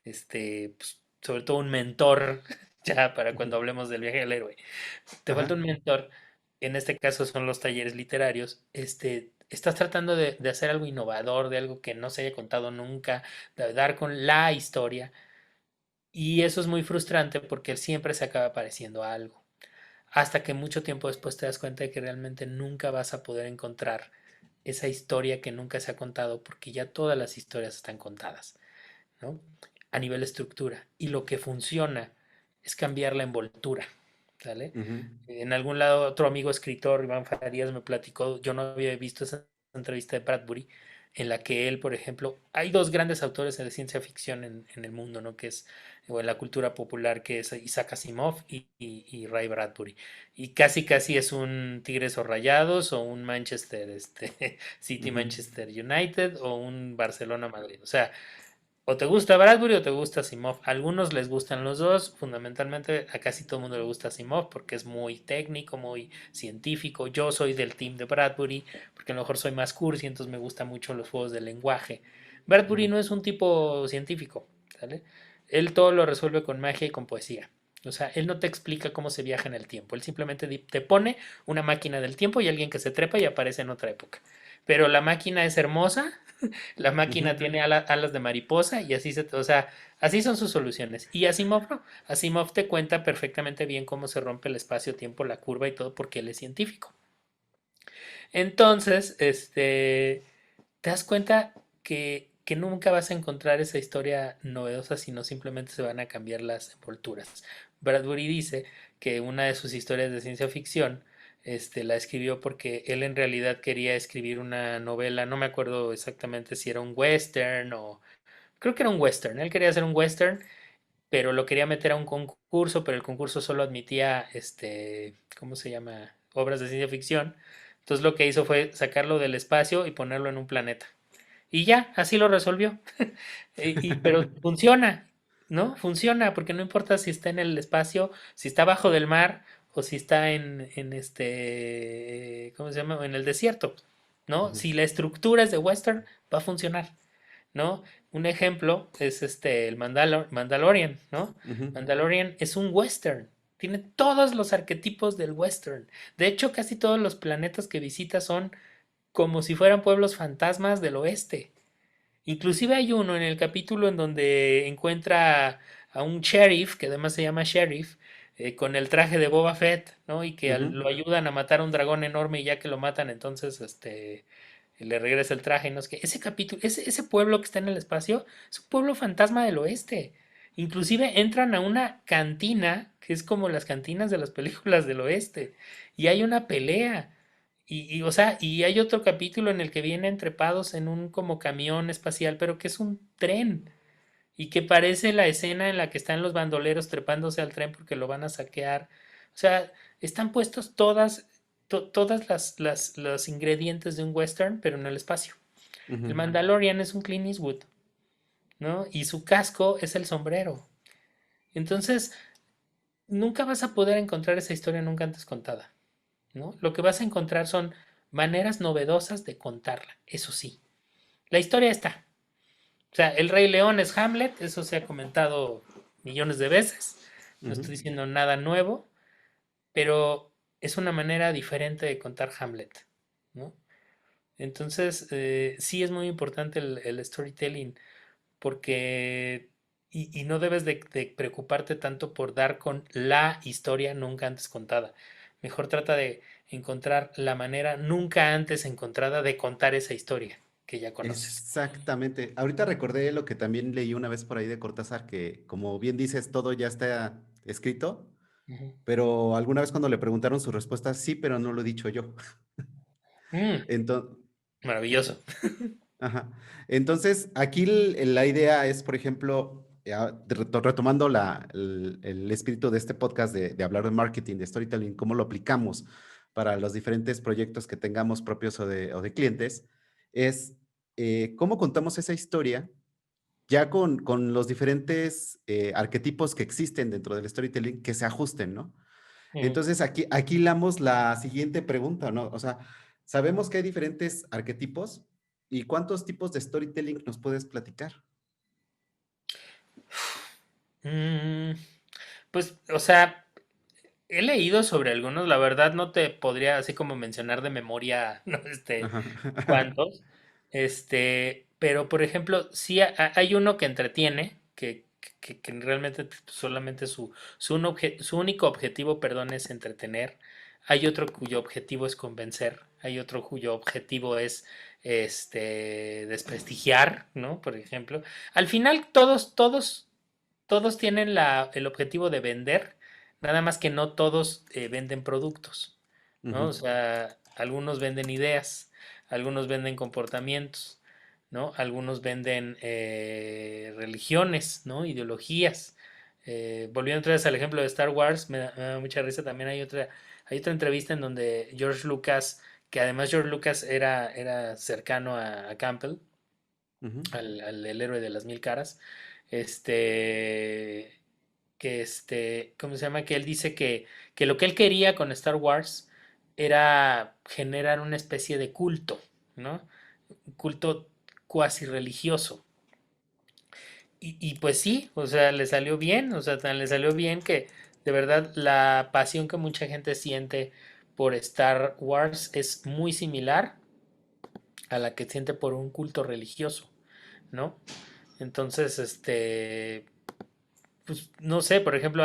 pues, sobre todo un mentor, ya para Ujú. cuando hablemos del viaje del héroe, te falta Ajá. un mentor, en este caso son los talleres literarios, estás tratando de hacer algo innovador, de algo que no se haya contado nunca, de dar con la historia, y eso es muy frustrante porque siempre se acaba pareciendo a algo, hasta que mucho tiempo después te das cuenta de que realmente nunca vas a poder encontrar esa historia que nunca se ha contado porque ya todas las historias están contadas, ¿no? A nivel estructura. Y lo que funciona es cambiar la envoltura, ¿sale? Ujú. En algún lado otro amigo escritor, Iván Farías, me platicó, yo no había visto esa entrevista de Bradbury, en la que él, por ejemplo, hay dos grandes autores de ciencia ficción en el mundo, ¿no? Que es, o en la cultura popular, que es Isaac Asimov y Ray Bradbury. Y casi casi es un Tigres o Rayados o un Manchester, City Ujú. Manchester United o un Barcelona Madrid. O sea, o te gusta Bradbury o te gusta Asimov. A algunos les gustan los dos. Fundamentalmente a casi todo el mundo le gusta Asimov porque es muy técnico, muy científico. Yo soy del team de Bradbury porque a lo mejor soy más cursi, entonces me gustan mucho los juegos de lenguaje. Bradbury Ujú. no es un tipo científico, ¿sale? Él todo lo resuelve con magia y con poesía. O sea, él no te explica cómo se viaja en el tiempo. Él simplemente te pone una máquina del tiempo y alguien que se trepa y aparece en otra época. Pero la máquina es hermosa, la máquina Ujú. tiene alas de mariposa y o sea, así son sus soluciones. Y Asimov no. Asimov te cuenta perfectamente bien cómo se rompe el espacio-tiempo, la curva y todo porque él es científico. Entonces, te das cuenta que nunca vas a encontrar esa historia novedosa, sino simplemente se van a cambiar las envolturas. Bradbury dice que una de sus historias de ciencia ficción la escribió porque él en realidad quería escribir una novela, no me acuerdo exactamente si era un western o creo que era un western, él quería hacer un western, pero lo quería meter a un concurso, pero el concurso solo admitía, ¿cómo se llama? Obras de ciencia ficción. Entonces lo que hizo fue sacarlo del espacio y ponerlo en un planeta. Y ya, así lo resolvió. Pero funciona, ¿no? Funciona, porque no importa si está en el espacio, si está abajo del mar o si está ¿cómo se llama? En el desierto, ¿no? Ujú. Si la estructura es de western, va a funcionar, ¿no? Un ejemplo es el Mandalorian, ¿no? Ujú. Mandalorian es un western. Tiene todos los arquetipos del western. De hecho, casi todos los planetas que visita son como si fueran pueblos fantasmas del oeste. Inclusive hay uno en el capítulo en donde encuentra a un sheriff, que además se llama sheriff, con el traje de Boba Fett, ¿no? Y que Ujú. lo ayudan a matar a un dragón enorme y ya que lo matan, entonces le regresa el traje. No es que ese capítulo, ese pueblo que está en el espacio, es un pueblo fantasma del oeste. Inclusive entran a una cantina, que es como las cantinas de las películas del oeste, y hay una pelea. O sea, y hay otro capítulo en el que vienen trepados en un como camión espacial, pero que es un tren. Y que parece la escena en la que están los bandoleros trepándose al tren porque lo van a saquear. O sea, están puestos todas los ingredientes de un western, pero en el espacio. El Ujú. Mandalorian es un Clint Eastwood, ¿no? Y su casco es el sombrero. Entonces, nunca vas a poder encontrar esa historia nunca antes contada, ¿no? Lo que vas a encontrar son maneras novedosas de contarla, eso sí. La historia está. O sea, El Rey León es Hamlet, eso se ha comentado millones de veces. No Ujú. estoy diciendo nada nuevo, pero es una manera diferente de contar Hamlet, ¿no? Entonces, sí es muy importante el storytelling porque y no debes de preocuparte tanto por dar con la historia nunca antes contada. Mejor trata de encontrar la manera nunca antes encontrada de contar esa historia. que ya conoces. Exactamente. Ahorita recordé lo que también leí una vez por ahí de Cortázar, que como bien dices, todo ya está escrito, Ujú. pero alguna vez cuando le preguntaron su respuesta, sí, pero no lo he dicho yo. Mm, Entonces, maravilloso. ajá. Entonces, aquí la idea es, por ejemplo, retomando el espíritu de este podcast de hablar de marketing, de storytelling, cómo lo aplicamos para los diferentes proyectos que tengamos propios o de clientes, es cómo contamos esa historia ya con los diferentes arquetipos que existen dentro del storytelling que se ajusten, ¿no? Ujú. Entonces aquí hilamos la siguiente pregunta, ¿no? O sea, sabemos que hay diferentes arquetipos y ¿cuántos tipos de storytelling nos puedes platicar? Mm, pues, o sea, he leído sobre algunos, la verdad no te podría así como mencionar de memoria, no, Ajá. cuántos, pero por ejemplo, sí hay uno que entretiene, que realmente solamente su único objetivo, perdón, es entretener. Hay otro cuyo objetivo es convencer, hay otro cuyo objetivo es desprestigiar, ¿no? Por ejemplo. Al final todos tienen el objetivo de vender, nada más que no todos venden productos, ¿no? Ujú, O sea, algunos venden ideas, algunos venden comportamientos, ¿no? Algunos venden religiones, ¿no? Ideologías. Volviendo otra vez al ejemplo de Star Wars, me da mucha risa. También hay otra entrevista en donde George Lucas, que además George Lucas era cercano a Campbell, ujú, al el héroe de las mil caras, este, ¿cómo se llama? Que él dice que lo que él quería con Star Wars era generar una especie de culto, ¿no? Un culto cuasi religioso. Y pues sí, o sea, le salió bien, o sea, tan le salió bien que de verdad la pasión que mucha gente siente por Star Wars es muy similar a la que siente por un culto religioso, ¿no? Entonces, pues no sé, por ejemplo,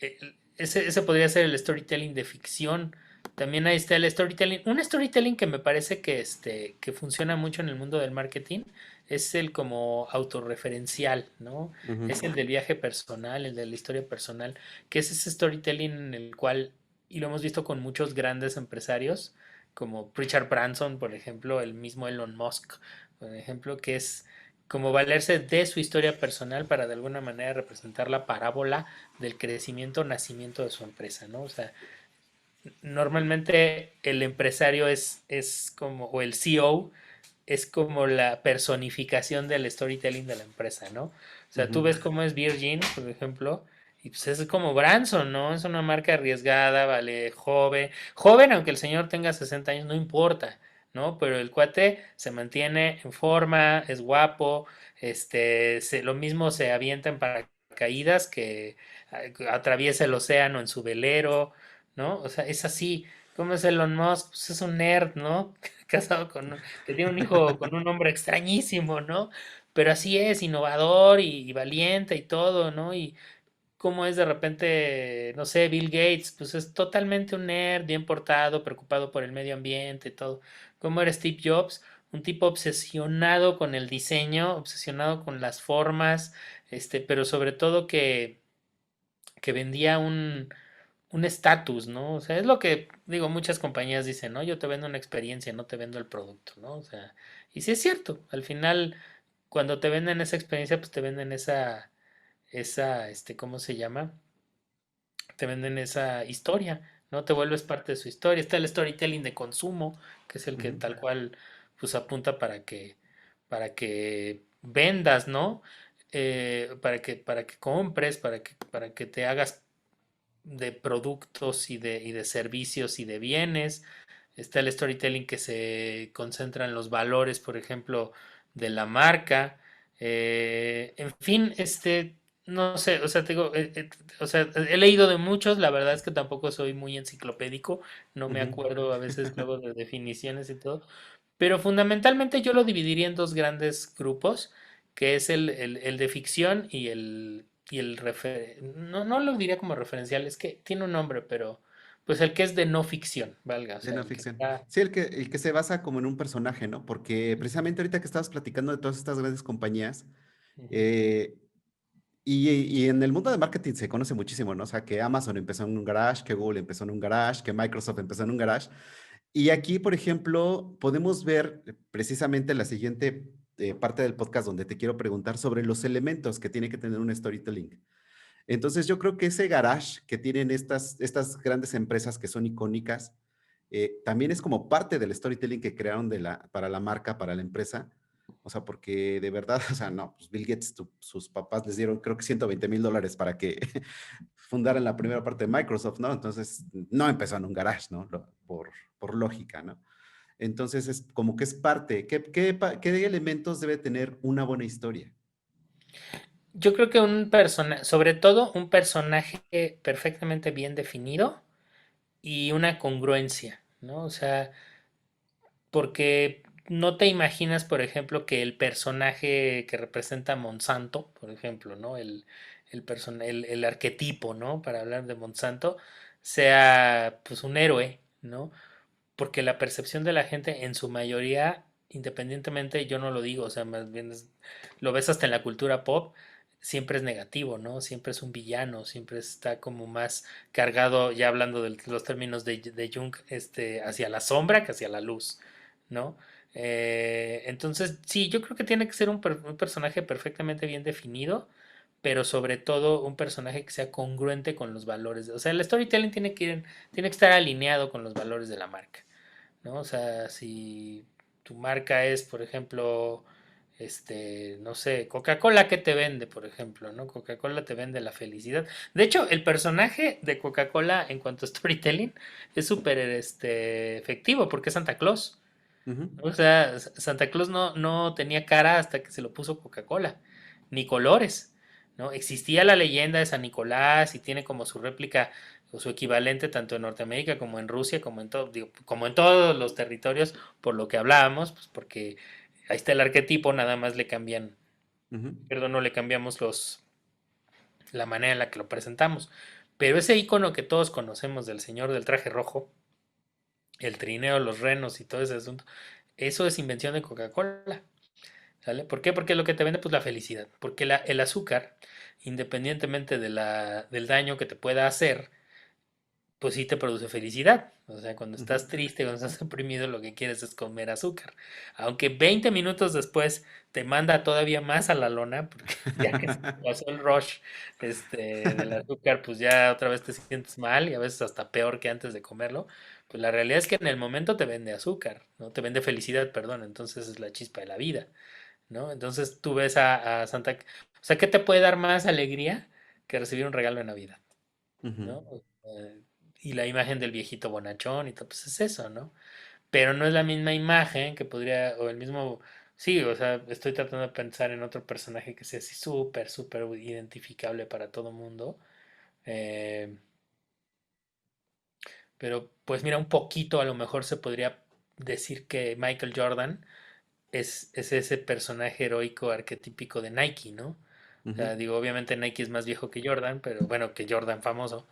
eh, ese podría ser el storytelling de ficción. También ahí está el storytelling. Un storytelling que me parece que funciona mucho en el mundo del marketing es el como autorreferencial, ¿no? ujú, Es el del viaje personal, el de la historia personal, que es ese storytelling en el cual, y lo hemos visto con muchos grandes empresarios, como Richard Branson, por ejemplo, el mismo Elon Musk, por ejemplo, que es como valerse de su historia personal para de alguna manera representar la parábola del crecimiento o nacimiento de su empresa, ¿no? O sea, normalmente el empresario es como, o el CEO es como la personificación del storytelling de la empresa, ¿no? O sea, tú ujú. ves cómo es Virgin, por ejemplo, y pues es como Branson, ¿no? Es una marca arriesgada, vale, joven, aunque el señor tenga 60 años, no importa, ¿no? Pero el cuate se mantiene en forma, es guapo, lo mismo se avienta en paracaídas que atraviesa el océano en su velero, ¿no? O sea, es así. ¿Cómo es Elon Musk? Pues es un nerd, ¿no? Casado que tiene un hijo con un hombre extrañísimo, ¿no? Pero así es, innovador y valiente y todo, ¿no? Y cómo es de repente, no sé, Bill Gates, pues es totalmente un nerd, bien portado, preocupado por el medio ambiente y todo. ¿Cómo era Steve Jobs? Un tipo obsesionado con el diseño, obsesionado con las formas, pero sobre todo que vendía un estatus, ¿no? O sea, es lo que digo, muchas compañías dicen, ¿no? Yo te vendo una experiencia, no te vendo el producto, ¿no? O sea, y sí es cierto, al final, cuando te venden esa experiencia, pues te venden ¿cómo se llama? Te venden esa historia, ¿no? Te vuelves parte de su historia. Está el storytelling de consumo, que es el que Ujú. tal cual, pues apunta para que vendas, ¿no? Para que compres, para que te hagas de productos y de servicios y de bienes. Está el storytelling que se concentra en los valores, por ejemplo, de la marca. En fin, no sé, o sea, te digo, o sea, he leído de muchos, la verdad es que tampoco soy muy enciclopédico, no me Ujú. acuerdo a veces luego de definiciones y todo, pero fundamentalmente yo lo dividiría en dos grandes grupos, que es el de ficción y el no lo diría como referencial, es que tiene un nombre, pero Pues el que es de no ficción, valga, o De sea, no el que ficción. está... Sí, el que se basa como en un personaje, ¿no? Porque precisamente ahorita que estabas platicando de todas estas grandes compañías, Ujú. eh, y en el mundo de marketing se conoce muchísimo, ¿no? O sea, que Amazon empezó en un garage, que Google empezó en un garage, que Microsoft empezó en un garage. Y aquí, por ejemplo, podemos ver precisamente la siguiente parte del podcast donde te quiero preguntar sobre los elementos que tiene que tener un storytelling. Entonces, yo creo que ese garage que tienen estas grandes empresas que son icónicas, también es como parte del storytelling que crearon para la marca, para la empresa. O sea, porque de verdad, o sea, no, pues Bill Gates, sus papás les dieron creo que $120,000 para que fundaran la primera parte de Microsoft, ¿no? Entonces, no empezó en un garage, ¿no? Por lógica, ¿no? Entonces, es como que es parte. ¿Qué elementos debe tener una buena historia? Yo creo que un personaje, sobre todo un personaje perfectamente bien definido y una congruencia, ¿no? O sea, porque no te imaginas, por ejemplo, que el personaje que representa a Monsanto, por ejemplo, ¿no? El arquetipo, ¿no? Para hablar de Monsanto, sea pues un héroe, ¿no? Porque la percepción de la gente en su mayoría, independientemente, yo no lo digo, o sea, más bien lo ves hasta en la cultura pop, siempre es negativo, ¿no? Siempre es un villano, siempre está como más cargado, ya hablando de los términos de Jung, hacia la sombra que hacia la luz, ¿no? Entonces, sí, yo creo que tiene que ser un personaje perfectamente bien definido, pero sobre todo un personaje que sea congruente con los valores. O sea, el storytelling tiene que estar alineado con los valores de la marca, ¿no? O sea, si tu marca es, por ejemplo, no sé, Coca-Cola, ¿qué te vende, por ejemplo, ¿no? Coca-Cola te vende la felicidad. De hecho, el personaje de Coca-Cola en cuanto a storytelling es súper efectivo porque es Santa Claus. Ujú, ¿No? O sea, Santa Claus no tenía cara hasta que se lo puso Coca-Cola, ni colores, ¿no? Existía la leyenda de San Nicolás y tiene como su réplica o su equivalente tanto en Norteamérica como en Rusia, como en todo, digo, como en todos los territorios, por lo que hablábamos, pues porque ahí está el arquetipo, nada más le cambian, ujú. perdón, no le cambiamos la manera en la que lo presentamos. Pero ese icono que todos conocemos del señor del traje rojo, el trineo, los renos y todo ese asunto, eso es invención de Coca-Cola. ¿Sale? ¿Por qué? Porque lo que te vende, pues la felicidad. Porque el azúcar, independientemente del daño que te pueda hacer, pues sí te produce felicidad. O sea, cuando Ujú, estás triste, cuando estás deprimido, lo que quieres es comer azúcar. Aunque 20 minutos después te manda todavía más a la lona, porque ya que se te pasó el rush del azúcar, pues ya otra vez te sientes mal y a veces hasta peor que antes de comerlo. Pues la realidad es que en el momento te vende azúcar, ¿no? Te vende felicidad, perdón. Entonces es la chispa de la vida. ¿No? Entonces tú ves a Santa... O sea, ¿qué te puede dar más alegría que recibir un regalo de Navidad? ujú, ¿No? Y la imagen del viejito bonachón y todo, pues es eso, ¿no? Pero no es la misma imagen que podría, o el mismo... Sí, o sea, estoy tratando de pensar en otro personaje que sea así súper, súper identificable para todo mundo. eh, pero pues mira, un poquito a lo mejor se podría decir que Michael Jordan es ese personaje heroico arquetípico de Nike, ¿no? O ujú. sea, digo, obviamente Nike es más viejo que Jordan, pero bueno, que Jordan famoso.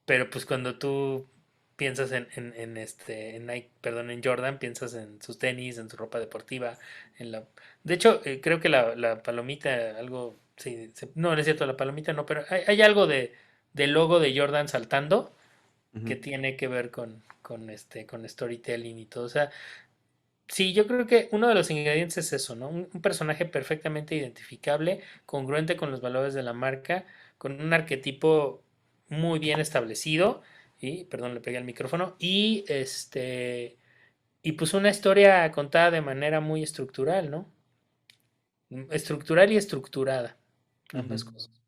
Pero pues cuando tú piensas en Nike, perdón, en Jordan, piensas en sus tenis, en su ropa deportiva, en la... De hecho, creo que la palomita, algo, sí, no, no es cierto, la palomita no, pero hay algo del logo de Jordan saltando que Ujú. tiene que ver con storytelling y todo. O sea, sí, yo creo que uno de los ingredientes es eso, ¿no? Un personaje perfectamente identificable, congruente con los valores de la marca, con un arquetipo muy bien establecido, y, perdón, le pegué al micrófono, y pues una historia contada de manera muy estructural, ¿no? Estructural y estructurada, ambas Ujú. cosas.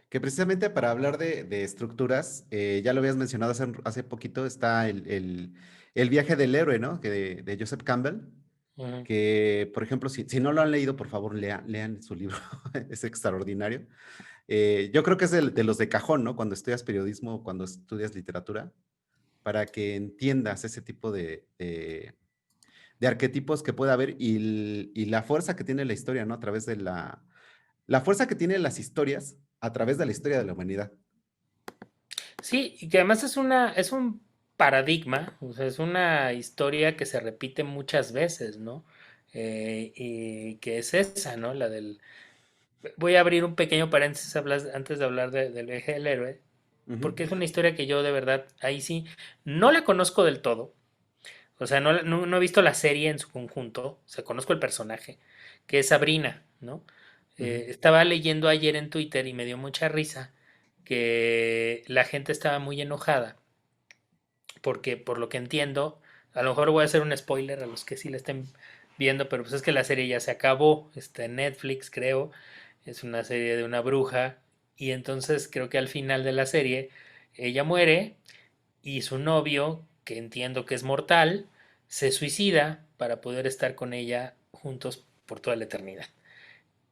Que precisamente para hablar de estructuras, ya lo habías mencionado hace poquito, está el viaje del héroe, ¿no? De Joseph Campbell, Ujú. que, por ejemplo, si no lo han leído, por favor, lean su libro, es extraordinario. Yo creo que es de los de cajón, ¿no? Cuando estudias periodismo o cuando estudias literatura, para que entiendas ese tipo de arquetipos que puede haber y la fuerza que tiene la historia, ¿no? A través de la fuerza que tienen las historias a través de la historia de la humanidad. Sí, y que además es un paradigma, o sea, es una historia que se repite muchas veces, ¿no? Y que es esa, ¿no? La del... Voy a abrir un pequeño paréntesis antes de hablar del viaje del héroe, Ujú, porque es una historia que yo de verdad, ahí sí, no la conozco del todo, o sea, no he visto la serie en su conjunto, o sea, conozco el personaje, que es Sabrina, ¿no? ujú, Estaba leyendo ayer en Twitter y me dio mucha risa que la gente estaba muy enojada porque por lo que entiendo, a lo mejor voy a hacer un spoiler a los que sí la estén viendo, pero pues es que la serie ya se acabó, está en Netflix, creo, es una serie de una bruja, y entonces creo que al final de la serie ella muere y su novio, que entiendo que es mortal, se suicida para poder estar con ella juntos por toda la eternidad.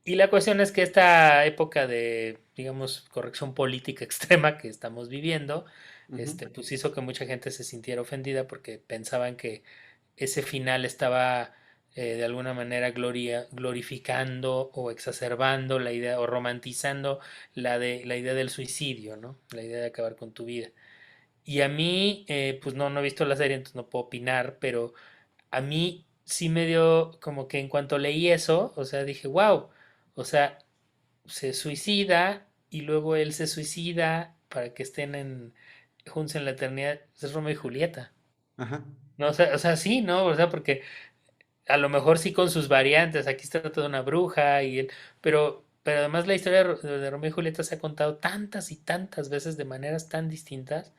Y la cuestión es que esta época de, digamos, corrección política extrema que estamos viviendo, ujú. pues hizo que mucha gente se sintiera ofendida porque pensaban que ese final estaba de alguna manera glorificando o exacerbando la idea o romantizando la idea del suicidio, ¿no? La idea de acabar con tu vida. Y a mí, pues no he visto la serie, entonces no puedo opinar, pero a mí sí me dio como que en cuanto leí eso, o sea, dije, wow, o sea, se suicida y luego él se suicida para que estén juntos en la eternidad. Es Romeo y Julieta. Ajá. No, o sea, sí, ¿no? O sea, porque a lo mejor sí con sus variantes, aquí está toda una bruja y él, pero además la historia de Romeo y Julieta se ha contado tantas y tantas veces de maneras tan distintas.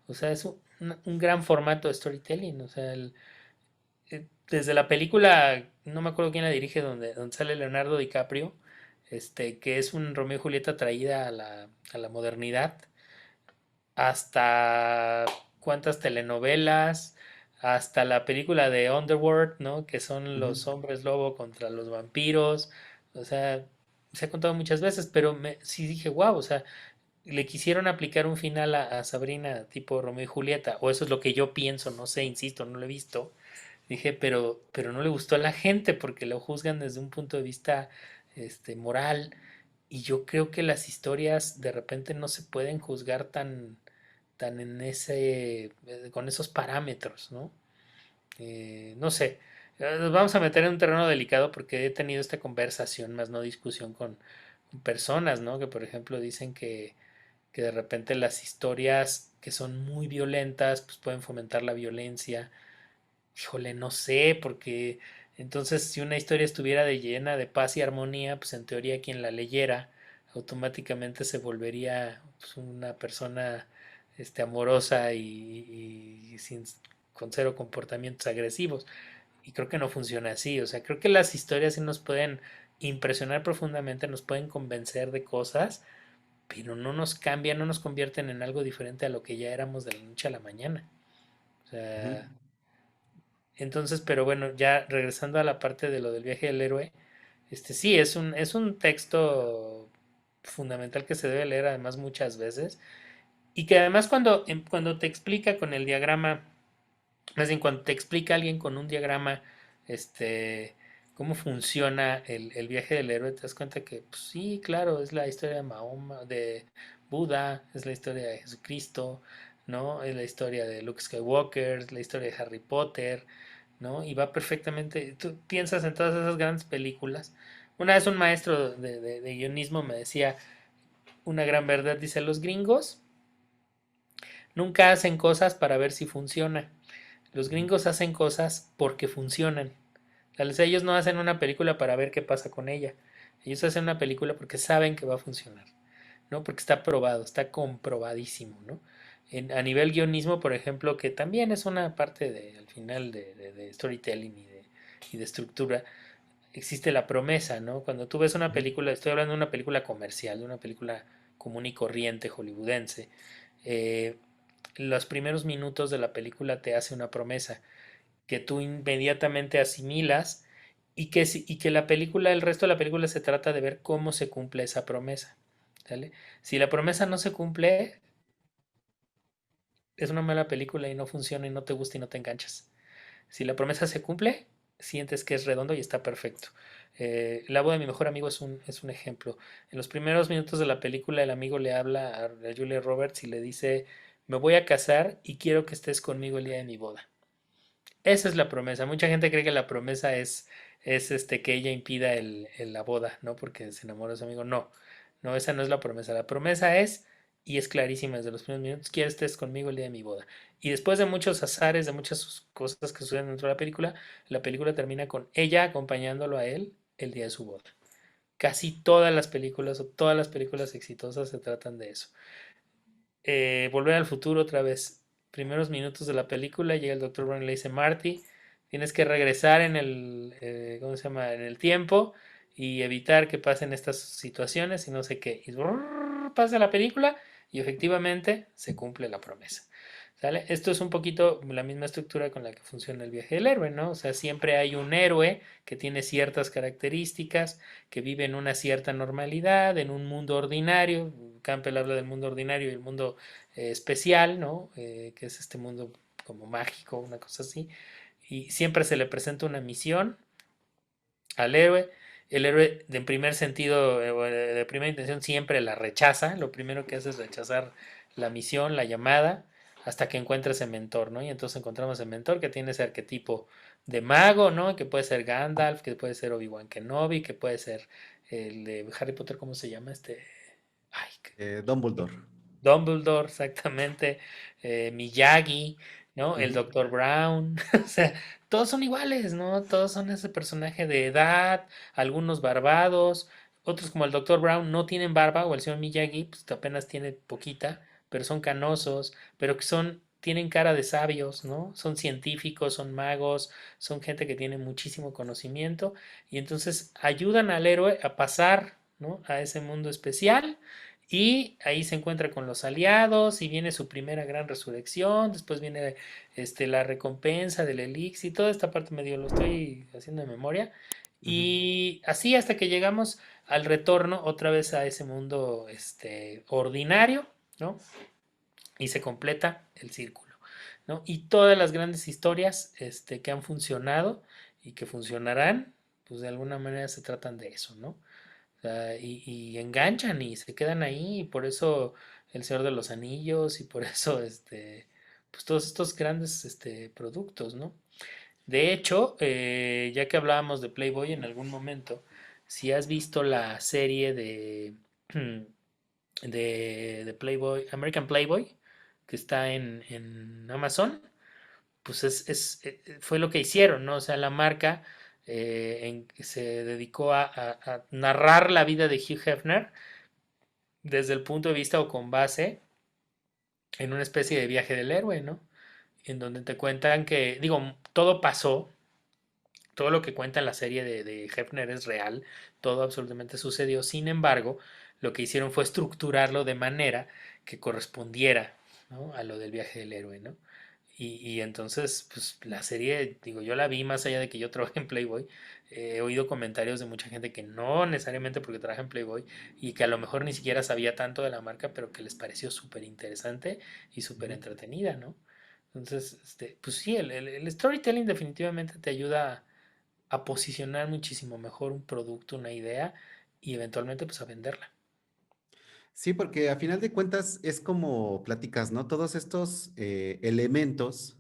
O sea, es un gran formato de storytelling. O sea, desde la película, no me acuerdo quién la dirige, donde sale Leonardo DiCaprio, que es un Romeo y Julieta traída a la modernidad, hasta cuántas telenovelas, hasta la película de Underworld, ¿no? Que son Ujú, los hombres lobo contra los vampiros, o sea, se ha contado muchas veces, pero sí dije, wow, o sea, le quisieron aplicar un final a Sabrina tipo Romeo y Julieta, o eso es lo que yo pienso, no sé, insisto, no lo he visto. Dije, pero no le gustó a la gente porque lo juzgan desde un punto de vista moral. Y yo creo que las historias de repente no se pueden juzgar tan en con esos parámetros, ¿no? No sé. Nos vamos a meter en un terreno delicado porque he tenido esta conversación, más no discusión con personas, ¿no? Que por ejemplo dicen que de repente las historias que son muy violentas pues pueden fomentar la violencia. Híjole, no sé, porque entonces si una historia estuviera de llena de paz y armonía, pues en teoría quien la leyera automáticamente se volvería pues, una persona amorosa y sin, con cero comportamientos agresivos. Y creo que no funciona así. O sea, creo que las historias sí nos pueden impresionar profundamente, nos pueden convencer de cosas, pero no nos cambian, no nos convierten en algo diferente a lo que ya éramos de la noche a la mañana. O ujú, sea, entonces, pero bueno, ya regresando a la parte de lo del viaje del héroe, sí, es un texto fundamental que se debe leer además muchas veces y que además cuando te explica con el diagrama, más bien cuando te explica alguien con un diagrama, este, cómo funciona el viaje del héroe, te das cuenta que pues, sí, claro, es la historia de Mahoma, de Buda, es la historia de Jesucristo, ¿no? Es la historia de Luke Skywalker, es la historia de Harry Potter, ¿no? Y va perfectamente. Tú piensas en todas esas grandes películas. Una vez un maestro de guionismo me decía una gran verdad, dice, los gringos nunca hacen cosas para ver si funciona. Los ujú, gringos hacen cosas porque funcionan. O sea, ellos no hacen una película para ver qué pasa con ella. Ellos hacen una película porque saben que va a funcionar, ¿no? Porque está probado, está comprobadísimo, ¿no? A nivel guionismo, por ejemplo, que también es una parte al final de storytelling y de estructura, existe la promesa, ¿no? Cuando tú ves una ujú, película, estoy hablando de una película comercial, de una película común y corriente hollywoodense, eh, los primeros minutos de la película te hace una promesa que tú inmediatamente asimilas y que la película, el resto de la película se trata de ver cómo se cumple esa promesa, ¿sale? Si la promesa no se cumple, es una mala película y no funciona y no te gusta y no te enganchas. Si la promesa se cumple, sientes que es redondo y está perfecto. La boda de mi mejor amigo es un ejemplo. En los primeros minutos de la película, el amigo le habla a Julia Roberts y le dice: me voy a casar y quiero que estés conmigo el día de mi boda. Esa es la promesa. Mucha gente cree que la promesa es que ella impida la boda, ¿no? Porque se enamora de su amigo. No, no, esa no es la promesa. La promesa es, y es clarísima desde los primeros minutos, quiero que estés conmigo el día de mi boda. Y después de muchos azares, de muchas cosas que suceden dentro de la película termina con ella acompañándolo a él el día de su boda. Casi todas las películas o todas las películas exitosas se tratan de eso. Volver al futuro otra vez. Primeros minutos de la película, llega el Dr. Brown y le dice, Marty, tienes que regresar en ¿cómo se llama? En el tiempo y evitar que pasen estas situaciones y no sé qué. Y pasa la película y efectivamente se cumple la promesa. ¿Sale? Esto es un poquito la misma estructura con la que funciona el viaje del héroe, ¿no? O sea, siempre hay un héroe que tiene ciertas características, que vive en una cierta normalidad, en un mundo ordinario. Campbell habla del mundo ordinario y el mundo especial, ¿no? Que es este mundo como mágico, una cosa así. Y siempre se le presenta una misión al héroe. El héroe, de primer sentido, de primera intención, siempre la rechaza. Lo primero que hace es rechazar la misión, la llamada, hasta que encuentra ese mentor, ¿no? Y entonces encontramos el mentor que tiene ese arquetipo de mago, ¿no? Que puede ser Gandalf, que puede ser Obi-Wan Kenobi, que puede ser el de Harry Potter, ¿cómo se llama? Ay, Dumbledore. Dumbledore, exactamente, Miyagi, ¿no? El Ujú. Doctor Brown, o sea, todos son iguales, ¿no? Todos son ese personaje de edad, algunos barbados, otros como el Doctor Brown no tienen barba, o el señor Miyagi, pues apenas tiene poquita, pero son canosos, pero que tienen cara de sabios, ¿no? Son científicos, son magos, son gente que tiene muchísimo conocimiento y entonces ayudan al héroe a pasar, ¿no? A ese mundo especial y ahí se encuentra con los aliados y viene su primera gran resurrección, después viene la recompensa del elixir, y toda esta parte medio lo estoy haciendo de memoria. Ujú. Y así hasta que llegamos al retorno otra vez a ese mundo ordinario, ¿no? Y se completa el círculo, ¿no? Y todas las grandes historias que han funcionado y que funcionarán, pues de alguna manera se tratan de eso, ¿no? O sea, y enganchan y se quedan ahí, y por eso El Señor de los Anillos, y por eso pues todos estos grandes productos, ¿no? De hecho, ya que hablábamos de Playboy en algún momento, si has visto la serie de Playboy, American Playboy, que está en Amazon, pues fue lo que hicieron, ¿no? O sea, la marca se dedicó a narrar la vida de Hugh Hefner desde el punto de vista o con base en una especie de viaje del héroe, ¿no? En donde te cuentan que, digo, todo pasó, todo lo que cuenta la serie de Hefner es real, todo absolutamente sucedió, sin embargo, lo que hicieron fue estructurarlo de manera que correspondiera, ¿no? A lo del viaje del héroe, ¿no? Y entonces, pues la serie, digo, yo la vi más allá de que yo trabajé en Playboy. He oído comentarios de mucha gente que no necesariamente porque trabaja en Playboy y que a lo mejor ni siquiera sabía tanto de la marca, pero que les pareció súper interesante y súper Ujú. entretenida, ¿no? Entonces, pues sí, el storytelling definitivamente te ayuda a posicionar muchísimo mejor un producto, una idea y eventualmente pues a venderla. Sí, porque a final de cuentas es como platicas, ¿no? Todos estos elementos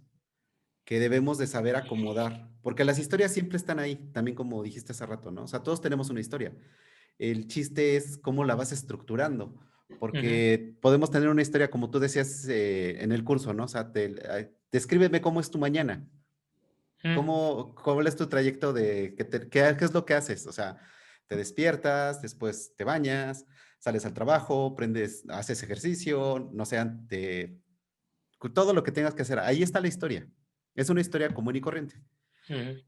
que debemos de saber acomodar, porque las historias siempre están ahí, también como dijiste hace rato, ¿no? O sea, todos tenemos una historia. El chiste es cómo la vas estructurando, Ujú, porque podemos tener una historia, como tú decías en el curso, ¿no? O sea, descríbeme cómo es tu mañana, ujú, cuál es tu trayecto qué es lo que haces, o sea, te despiertas, después te bañas, sales al trabajo, haces ejercicio, no sé, todo lo que tengas que hacer, ahí está la historia. Es una historia común y corriente, ujú.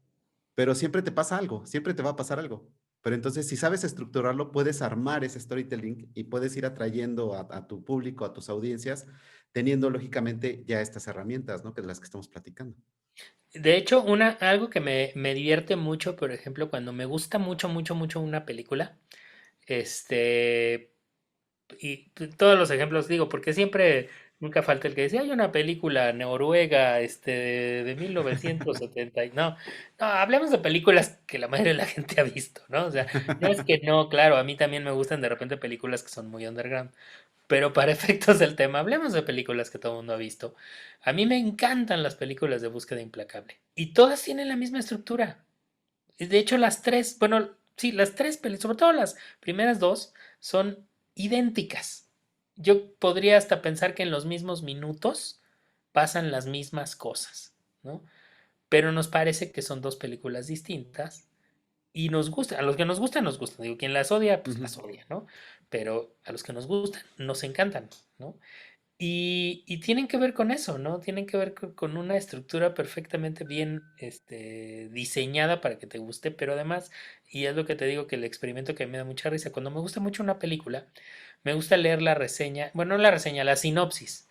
pero siempre te pasa algo, siempre te va a pasar algo. Pero entonces, si sabes estructurarlo, puedes armar ese storytelling y puedes ir atrayendo a tu público, a tus audiencias, teniendo lógicamente ya estas herramientas, ¿no? Que de las que estamos platicando. De hecho, algo que me divierte mucho, por ejemplo, cuando me gusta mucho, mucho, mucho una película, este, y todos los ejemplos digo, porque siempre, nunca falta el que dice, hay una película noruega, de 1970, no, no, hablemos de películas que la mayoría de la gente ha visto, ¿no? O sea, no es que no, claro, a mí también me gustan de repente películas que son muy underground, Pero para efectos del tema, hablemos de películas que todo el mundo ha visto. A mí me encantan las películas de búsqueda implacable. Y todas tienen la misma estructura. De hecho, las tres, bueno, sí, las tres películas, sobre todo las primeras dos, son idénticas. Yo podría hasta pensar que en los mismos minutos pasan las mismas cosas, ¿no? Pero nos parece que son dos películas distintas y nos gusta, a los que nos gustan, nos gustan. Digo, quien las odia, pues Ujú, las odia, ¿no? Pero a los que nos gustan, nos encantan, ¿no? Y tienen que ver con eso, ¿no? Tienen que ver con una estructura perfectamente bien diseñada para que te guste, pero además, y es lo que te digo que el experimento que me da mucha risa, cuando me gusta mucho una película, me gusta leer la reseña, bueno, no la reseña, la sinopsis,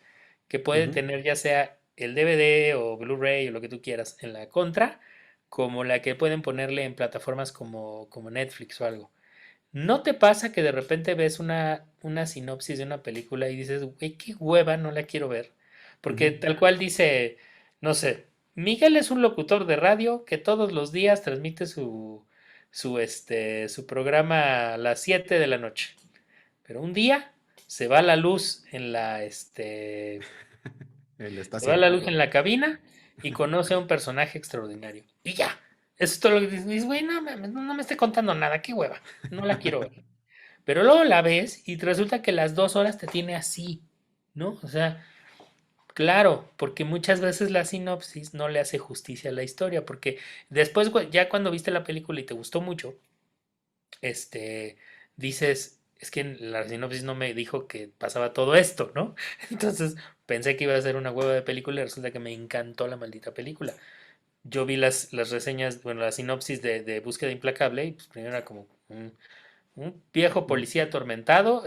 que puede ujú. tener ya sea el DVD o Blu-ray o lo que tú quieras en la contra, como la que pueden ponerle en plataformas como Netflix o algo. ¿No te pasa que de repente ves una sinopsis de una película y dices, güey, qué hueva, no la quiero ver? Porque Ujú. tal cual dice, no sé, Miguel es un locutor de radio que todos los días transmite su programa a las 7 de la noche. Pero un día se va la luz La se va estación. la luz en la cabina y conoce a un personaje extraordinario. Y ya. Eso es todo lo que dices, güey, no, mames, no me esté contando nada, qué hueva, no la quiero ver. Pero luego la ves y resulta que las 2 horas te tiene así, ¿no? O sea, claro, porque muchas veces la sinopsis no le hace justicia a la historia, porque después, ya cuando viste la película y te gustó mucho, dices, es que en la sinopsis no me dijo que pasaba todo esto, ¿no? Entonces pensé que iba a ser una hueva de película y resulta que me encantó la maldita película. Yo vi las reseñas, bueno, la sinopsis de Búsqueda Implacable y pues primero era como, un viejo Mm. policía atormentado,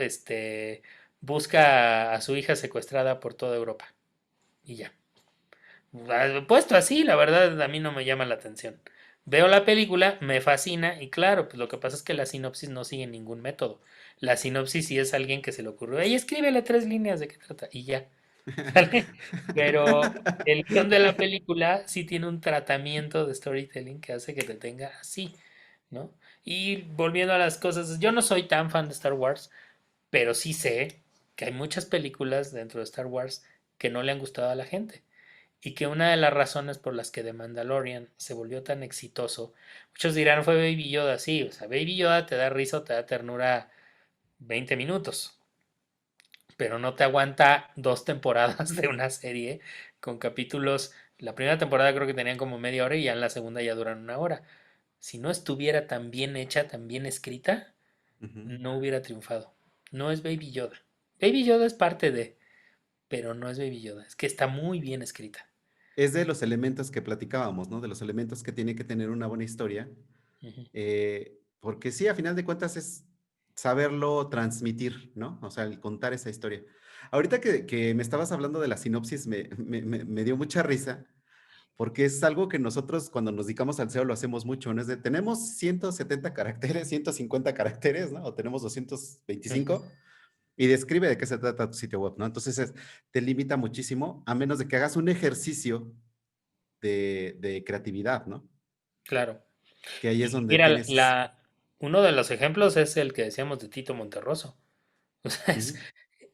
busca a su hija secuestrada por toda Europa. Y ya. Puesto así, la verdad, a mí no me llama la atención. Veo la película, me fascina y claro, pues lo que pasa es que la sinopsis no sigue ningún método. La sinopsis sí es alguien que se le ocurrió, ey, escríbele 3 líneas de qué trata y ya, ¿sale? Pero el guión de la película sí tiene un tratamiento de storytelling que hace que te tenga así, ¿no? Y volviendo a las cosas, yo no soy tan fan de Star Wars, pero sí sé que hay muchas películas dentro de Star Wars que no le han gustado a la gente. Y que una de las razones por las que The Mandalorian se volvió tan exitoso, muchos dirán fue Baby Yoda, sí, o sea, Baby Yoda te da risa o te da ternura 20 minutos, pero no te aguanta 2 temporadas de una serie con capítulos. La primera temporada creo que tenían como media hora y ya en la segunda ya duran 1 hora. Si no estuviera tan bien hecha, tan bien escrita, Ujú. no hubiera triunfado. No es Baby Yoda. Baby Yoda es parte de, pero no es Baby Yoda. Es que está muy bien escrita. Es de los elementos que platicábamos, ¿no? De los elementos que tiene que tener una buena historia. Ujú, Porque sí, a final de cuentas es saberlo transmitir, ¿no? O sea, el contar esa historia. Ahorita que me estabas hablando de la sinopsis, me dio mucha risa, porque es algo que nosotros cuando nos dedicamos al SEO lo hacemos mucho, ¿no? Es de, tenemos 170 caracteres, 150 caracteres, ¿no? O tenemos ujú. 225 y describe de qué se trata tu sitio web, ¿no? Entonces te limita muchísimo, a menos de que hagas un ejercicio de creatividad, ¿no? Claro. Que ahí es Y donde mira, tienes... uno de los ejemplos es el que decíamos de Tito Monterroso. O sea, Ujú,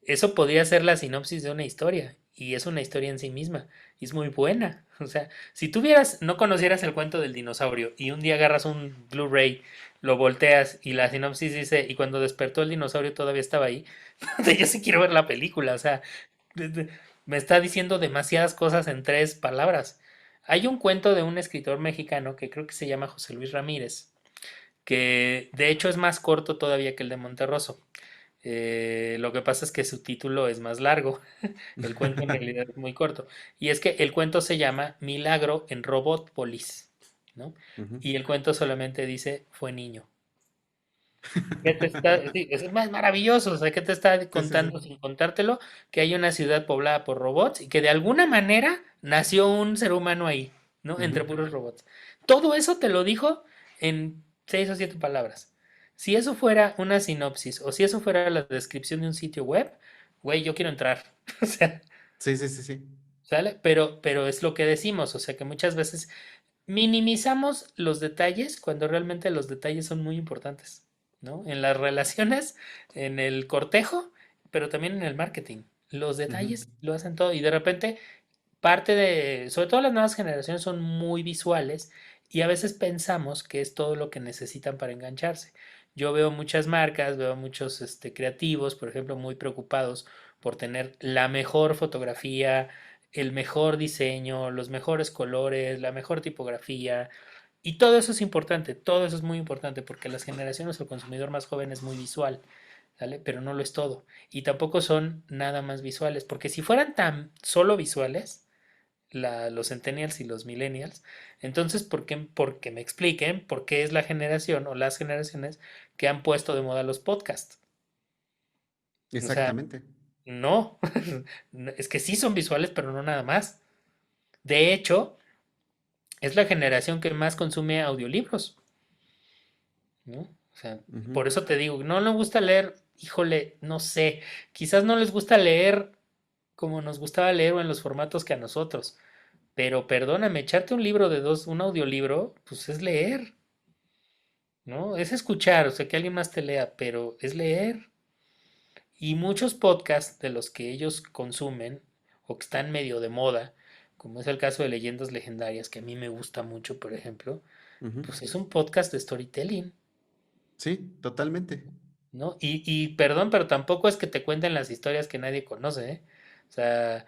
eso podría ser la sinopsis de una historia. Y es una historia en sí misma. Y es muy buena. O sea, si tuvieras, no conocieras el cuento del dinosaurio y un día agarras un Blu-ray, lo volteas y la sinopsis dice, y cuando despertó el dinosaurio todavía estaba ahí, yo sí quiero ver la película. O sea, de- de- me está diciendo demasiadas cosas en 3 palabras. Hay un cuento de un escritor mexicano que creo que se llama José Luis Ramírez, que de hecho es más corto todavía que el de Monterroso. Lo que pasa es que su título es más largo. El cuento en realidad es muy corto. Y es que el cuento se llama Milagro en Robotpolis, ¿no? ujú. Y el cuento solamente dice fue niño. ¿Qué te está, sí, es más maravilloso, o sea, ¿qué te está Sí, sí, sí. contando sin contártelo? Que hay una ciudad poblada por robots y que de alguna manera nació un ser humano ahí, ¿no? Ujú. Entre puros robots. Todo eso te lo dijo en 6 o 7 palabras. Si eso fuera una sinopsis o si eso fuera la descripción de un sitio web, güey, yo quiero entrar. O sea, Sí, sí, sí, sí. ¿sale? Pero es lo que decimos, o sea, que muchas veces minimizamos los detalles cuando realmente los detalles son muy importantes, ¿no? En las relaciones, en el cortejo, pero también en el marketing. Los Ujú. detalles lo hacen todo y de repente sobre todo las nuevas generaciones son muy visuales y a veces pensamos que es todo lo que necesitan para engancharse. Yo veo muchas marcas, veo muchos creativos, por ejemplo, muy preocupados por tener la mejor fotografía, el mejor diseño, los mejores colores, la mejor tipografía. Y todo eso es importante, todo eso es muy importante porque las generaciones o el consumidor más joven es muy visual, ¿vale? Pero no lo es todo. Y tampoco son nada más visuales, porque si fueran tan solo visuales, los centennials y los millennials. Entonces, ¿por qué? Porque me expliquen por qué es la generación o las generaciones que han puesto de moda los podcasts. O sea, Exactamente. no, es que sí son visuales, pero no nada más. De hecho, es la generación que más consume audiolibros, ¿no? O sea, Ujú. por eso te digo, no les gusta leer, híjole, no sé, quizás no les gusta leer como nos gustaba leer o en los formatos que a nosotros. Pero perdóname, echarte un libro un audiolibro, pues es leer, ¿no? Es escuchar, o sea, que alguien más te lea, pero es leer. Y muchos podcasts de los que ellos consumen o que están medio de moda, como es el caso de Leyendas Legendarias, que a mí me gusta mucho, por ejemplo, Ujú. pues es un podcast de storytelling, Sí, totalmente. ¿no? Y perdón, pero tampoco es que te cuenten las historias que nadie conoce, ¿eh? O sea,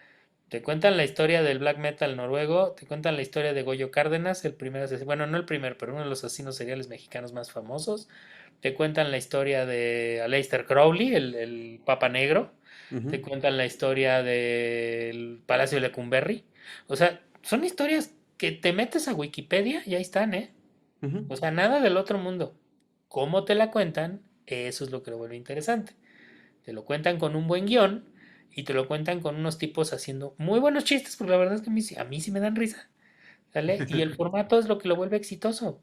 te cuentan la historia del black metal noruego, te cuentan la historia de Goyo Cárdenas, el primer asesino, bueno, no el primer, pero uno de los asesinos seriales mexicanos más famosos. Te cuentan la historia de Aleister Crowley, el Papa Negro. Ujú. Te cuentan la historia del Palacio de Lecumberri. O sea, son historias que te metes a Wikipedia y ahí están, ¿eh? Ujú. O sea, nada del otro mundo. ¿Cómo te la cuentan? Eso es lo que lo vuelve interesante. Te lo cuentan con un buen guión y te lo cuentan con unos tipos haciendo muy buenos chistes, porque la verdad es que a mí sí me dan risa, ¿sale? Y el formato es lo que lo vuelve exitoso.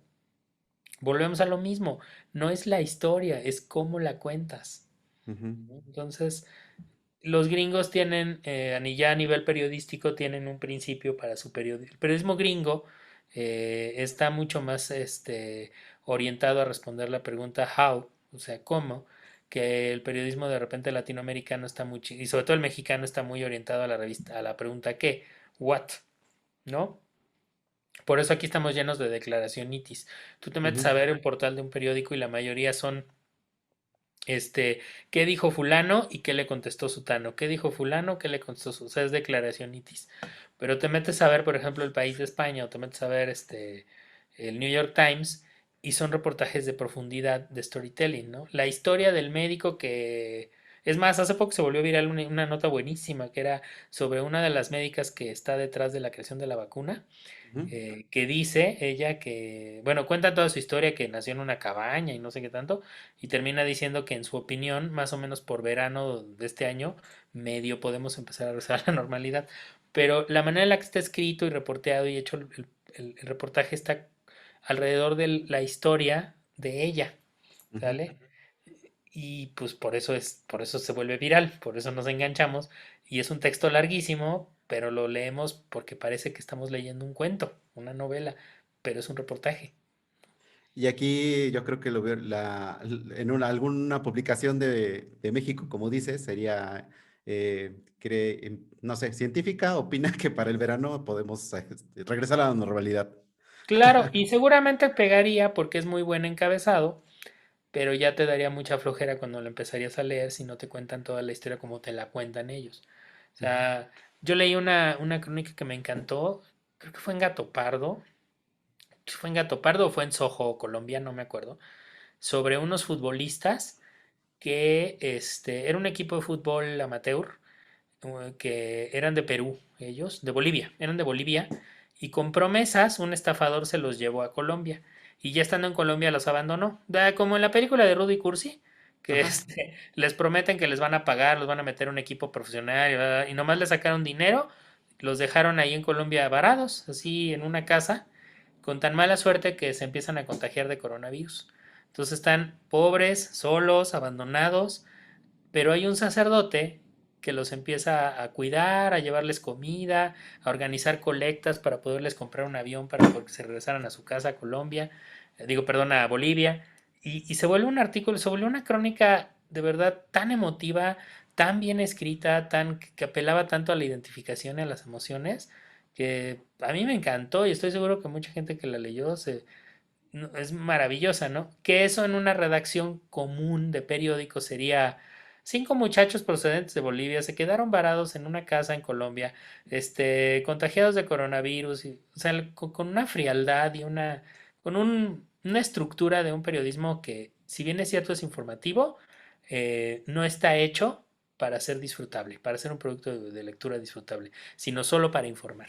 Volvemos a lo mismo. No es la historia, es cómo la cuentas, Ujú. ¿no? Entonces, los gringos tienen, ya a nivel periodístico, tienen un principio para su periodismo. El periodismo gringo está mucho más orientado a responder la pregunta how, o sea, cómo, que el periodismo de repente latinoamericano está muy, y sobre todo el mexicano está muy orientado a la revista, a la pregunta qué, what, ¿no? Por eso aquí estamos llenos de declaracionitis. Tú te metes Ujú. a ver el portal de un periódico y la mayoría son ¿qué dijo fulano y qué le contestó sutano? ¿Qué dijo fulano? ¿Qué le contestó sutano? O sea, es declaracionitis. Pero te metes a ver, por ejemplo, el País de España o te metes a ver el New York Times y son reportajes de profundidad de storytelling, ¿no? La historia del médico que... Es más, hace poco se volvió viral una nota buenísima que era sobre una de las médicas que está detrás de la creación de la vacuna Ujú. que dice ella que, bueno, cuenta toda su historia, que nació en una cabaña y no sé qué tanto, y termina diciendo que en su opinión, más o menos por verano de este año, medio podemos empezar a regresar a la normalidad. Pero la manera en la que está escrito y reporteado y hecho el reportaje está alrededor de la historia de ella, Ujú. ¿sale? Y pues por eso se vuelve viral, por eso nos enganchamos. Y es un texto larguísimo, pero lo leemos porque parece que estamos leyendo un cuento, una novela, pero es un reportaje. Y aquí yo creo que en alguna publicación de México, como dices, sería, no sé, científica, opina que para el verano podemos regresar a la normalidad. Claro, y seguramente pegaría porque es muy buen encabezado, pero ya te daría mucha flojera cuando lo empezarías a leer si no te cuentan toda la historia como te la cuentan ellos. O Ujú. sea, yo leí una crónica que me encantó, creo que fue en Gato Pardo, si fue en Gato Pardo o fue en Soho, Colombia, no me acuerdo, sobre unos futbolistas que era un equipo de fútbol amateur que eran de Perú, ellos, de Bolivia, eran de Bolivia, y con promesas un estafador se los llevó a Colombia, y ya estando en Colombia los abandonó, como en la película de Rudy Cursi, que Ajá. les prometen que les van a pagar, los van a meter a un equipo profesional, y nomás les sacaron dinero, los dejaron ahí en Colombia varados, así en una casa, con tan mala suerte que se empiezan a contagiar de coronavirus. Entonces están pobres, solos, abandonados, pero hay un sacerdote que los empieza a cuidar, a llevarles comida, a organizar colectas para poderles comprar un avión para que se regresaran a su casa a Colombia, digo, perdón, a Bolivia, y se vuelve un artículo, se vuelve una crónica de verdad tan emotiva, tan bien escrita, tan que apelaba tanto a la identificación y a las emociones, que a mí me encantó y estoy seguro que mucha gente que la leyó es maravillosa, ¿no? Que eso en una redacción común de periódico sería: cinco muchachos procedentes de Bolivia se quedaron varados en una casa en Colombia, contagiados de coronavirus, o sea, con una frialdad y una estructura de un periodismo que, si bien es cierto, es informativo, no está hecho para ser disfrutable, para ser un producto de lectura disfrutable, sino solo para informar.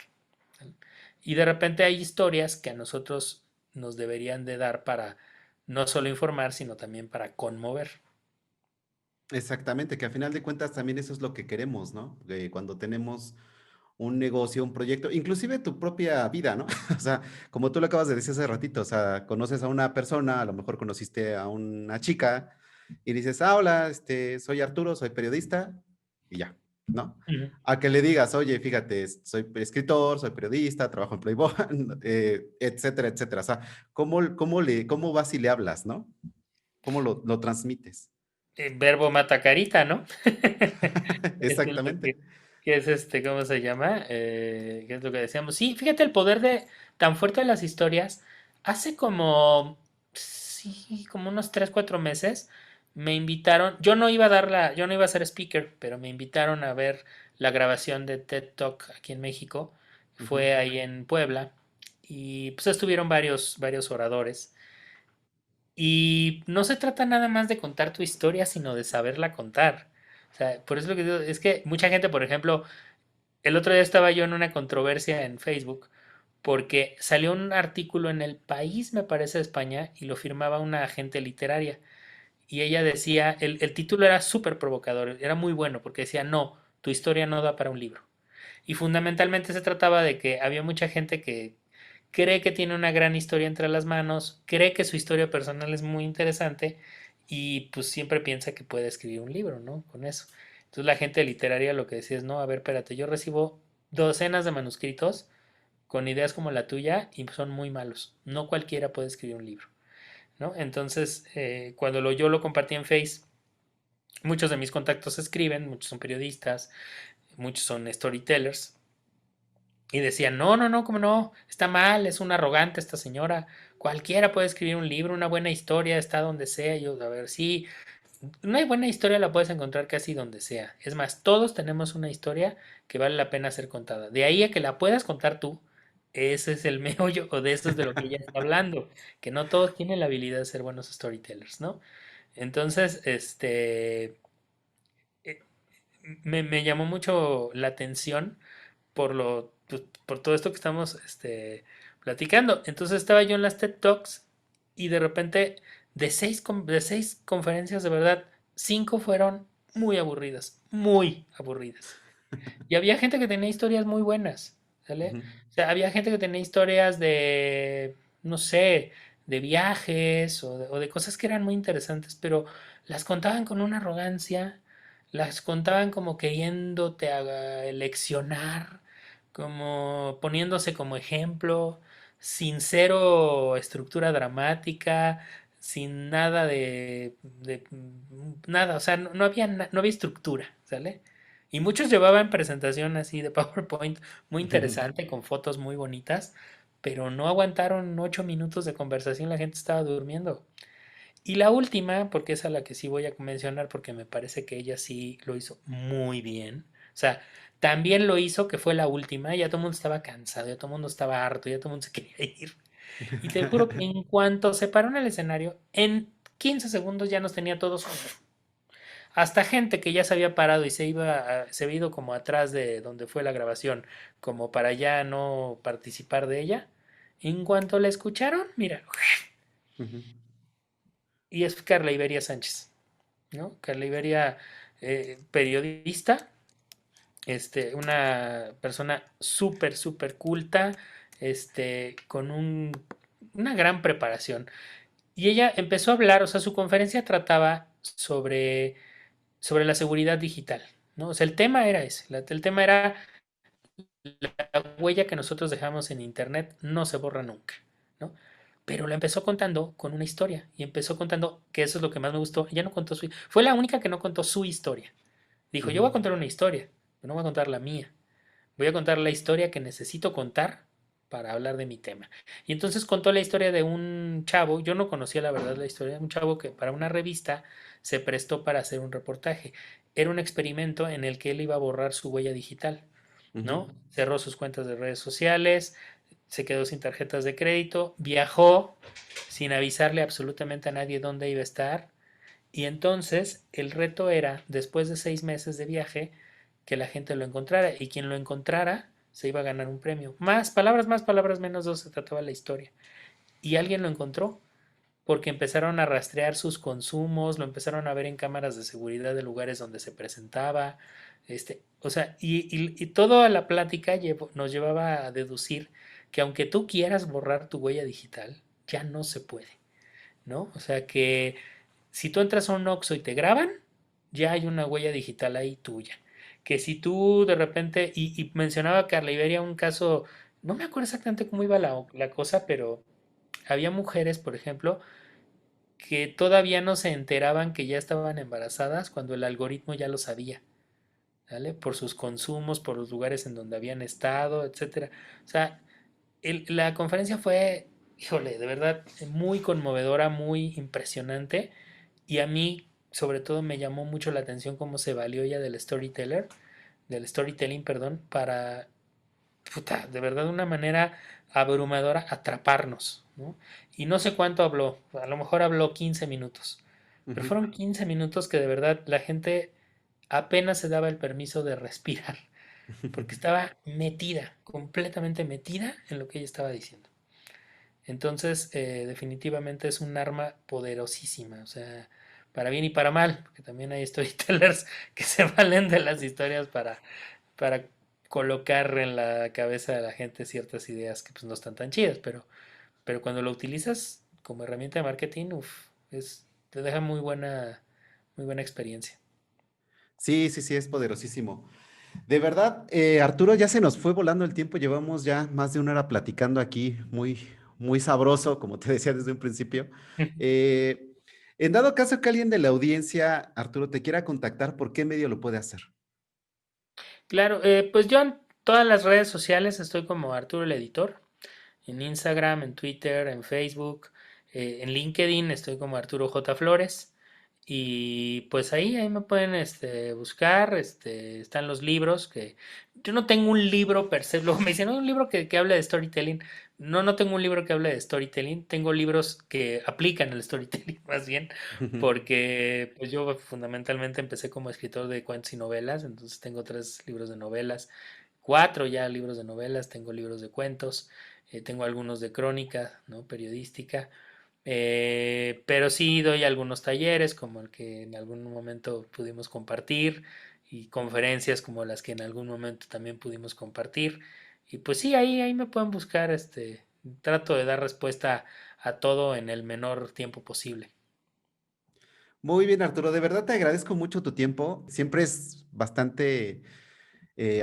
Y de repente hay historias que a nosotros nos deberían de dar para no solo informar, sino también para conmover. Exactamente, que al final de cuentas también eso es lo que queremos, ¿no? Cuando tenemos un negocio, un proyecto, inclusive tu propia vida, ¿no? O sea, como tú lo acabas de decir hace ratito, o sea, conoces a una persona, a lo mejor conociste a una chica y dices, ah, hola, soy Arturo, soy periodista y ya, ¿no? Ujú. A que le digas, oye, fíjate, soy escritor, soy periodista, trabajo en Playboy, etcétera, etcétera. O sea, ¿cómo vas y le hablas, ¿no? ¿Cómo lo transmites? Verbo mata carita, ¿no? Eso es lo Exactamente. que es ¿cómo se llama? ¿Qué es lo que decíamos? Sí, fíjate el poder de tan fuerte de las historias. Hace como, sí, como unos 3 4 meses me invitaron, yo no iba a ser speaker, pero me invitaron a ver la grabación de TED Talk aquí en México. Ujú. Fue ahí en Puebla y pues estuvieron varios oradores. Y no se trata nada más de contar tu historia, sino de saberla contar. O sea, por eso lo que digo es que mucha gente, por ejemplo, el otro día estaba yo en una controversia en Facebook porque salió un artículo en El País, me parece, de España, y lo firmaba una agente literaria. Y ella decía, el título era súper provocador, era muy bueno, porque decía: no, tu historia no da para un libro. Y fundamentalmente se trataba de que había mucha gente que cree que tiene una gran historia entre las manos, cree que su historia personal es muy interesante y pues siempre piensa que puede escribir un libro, ¿no? Con eso. Entonces la gente literaria lo que decía es: no, a ver, espérate, yo recibo docenas de manuscritos con ideas como la tuya y son muy malos. No cualquiera puede escribir un libro, ¿no? Entonces, cuando yo lo compartí en Face, muchos de mis contactos escriben, muchos son periodistas, muchos son storytellers, y decían: no, no, no, cómo no, está mal, es una arrogante esta señora, cualquiera puede escribir un libro, una buena historia está donde sea. Yo, a ver, sí, una buena historia la puedes encontrar casi donde sea. Es más, todos tenemos una historia que vale la pena ser contada. De ahí a que la puedas contar tú, ese es el meollo, o de eso es de lo que ella está hablando, que no todos tienen la habilidad de ser buenos storytellers, ¿no? Entonces, eh, me llamó mucho la atención pues, por todo esto que estamos platicando. Entonces estaba yo en las TED Talks y de repente de seis conferencias, de verdad, cinco fueron muy aburridas, muy aburridas. Y había gente que tenía historias muy buenas, ¿sale? Ujú. O sea, había gente que tenía historias de, no sé, de viajes o de cosas que eran muy interesantes, pero las contaban con una arrogancia, las contaban como queriéndote leccionar, como poniéndose como ejemplo, sin cero estructura dramática, sin nada de nada, o sea, no había estructura, ¿sale? Y muchos llevaban presentación así de PowerPoint muy interesante, con fotos muy bonitas, pero no aguantaron 8 minutos de conversación, la gente estaba durmiendo. Y la última, porque es a la que sí voy a mencionar, porque me parece que ella sí lo hizo muy bien. O sea, también lo hizo, que fue la última, ya todo el mundo estaba cansado, ya todo el mundo estaba harto, ya todo el mundo se quería ir. Y te juro que en cuanto se paró en el escenario, en 15 segundos ya nos tenía todos. Hasta gente que ya se había parado y se había ido como atrás de donde fue la grabación, como para ya no participar de ella. En cuanto la escucharon, mira, Ujú. y es Carla Iberia Sánchez, ¿no? Carla Iberia, periodista, una persona súper, súper culta, con una gran preparación. Y ella empezó a hablar, o sea, su conferencia trataba sobre la seguridad digital, ¿no? O sea, el tema era ese, el tema era: la huella que nosotros dejamos en Internet no se borra nunca, ¿no? Pero la empezó contando con una historia y empezó contando, que eso es lo que más me gustó. Ella no contó fue la única que no contó su historia. Dijo, yo voy a Ujú, contar una historia, pero no voy a contar la mía. Voy a contar la historia que necesito contar para hablar de mi tema. Y entonces contó la historia de un chavo, yo no conocía la verdad la historia de un chavo que para una revista se prestó para hacer un reportaje. Era un experimento en el que él iba a borrar su huella digital, ujú. ¿no? Cerró sus cuentas de redes sociales, se quedó sin tarjetas de crédito, viajó sin avisarle absolutamente a nadie dónde iba a estar. Y entonces el reto era, después de 6 meses de viaje, que la gente lo encontrara. Y quien lo encontrara se iba a ganar un premio. Más palabras menos, dos se trataba la historia. Y alguien lo encontró porque empezaron a rastrear sus consumos, lo empezaron a ver en cámaras de seguridad de lugares donde se presentaba. O sea, y toda la plática nos llevaba a deducir que aunque tú quieras borrar tu huella digital, ya no se puede, ¿no? O sea que si tú entras a un Oxxo y te graban, ya hay una huella digital ahí tuya. Que si tú de repente, y mencionaba Carla Iberia un caso, no me acuerdo exactamente cómo iba la cosa, pero había mujeres, por ejemplo, que todavía no se enteraban que ya estaban embarazadas cuando el algoritmo ya lo sabía, ¿vale? Por sus consumos, por los lugares en donde habían estado, etcétera. O sea, la conferencia fue, híjole, de verdad, muy conmovedora, muy impresionante. Y a mí, sobre todo, me llamó mucho la atención cómo se valió ella del storytelling, perdón, para, puta, de verdad, de una manera abrumadora, atraparnos, ¿no? Y no sé cuánto habló, a lo mejor habló 15 minutos, pero Ujú. fueron 15 minutos que de verdad la gente apenas se daba el permiso de respirar, porque estaba metida, completamente metida en lo que ella estaba diciendo. Entonces, definitivamente es un arma poderosísima, o sea, para bien y para mal, porque también hay storytellers que se valen de las historias para colocar en la cabeza de la gente ciertas ideas que pues no están tan chidas, pero cuando lo utilizas como herramienta de marketing, uf, te deja muy buena experiencia. Sí, sí, sí, es poderosísimo. De verdad, Arturo, ya se nos fue volando el tiempo. Llevamos ya más de una hora platicando aquí, muy, muy sabroso, como te decía desde un principio. Eh, en dado caso que alguien de la audiencia, Arturo, te quiera contactar, ¿por qué medio lo puede hacer? Claro, pues yo en todas las redes sociales estoy como Arturo el Editor. En Instagram, en Twitter, en Facebook, en LinkedIn estoy como Arturo J. Flores. Y pues ahí me pueden buscar, están los libros que yo no tengo un libro per se, luego me dicen, no, un libro que hable de storytelling. No, no tengo un libro que hable de storytelling, tengo libros que aplican el storytelling más bien, porque pues yo fundamentalmente empecé como escritor de cuentos y novelas, entonces tengo 3 libros de novelas, 4 ya libros de novelas, tengo libros de cuentos, tengo algunos de crónica, ¿no? Periodística, pero sí doy algunos talleres como el que en algún momento pudimos compartir y conferencias como las que en algún momento también pudimos compartir. Y pues sí, ahí me pueden buscar, trato de dar respuesta a todo en el menor tiempo posible. Muy bien, Arturo, de verdad te agradezco mucho tu tiempo. Siempre es bastante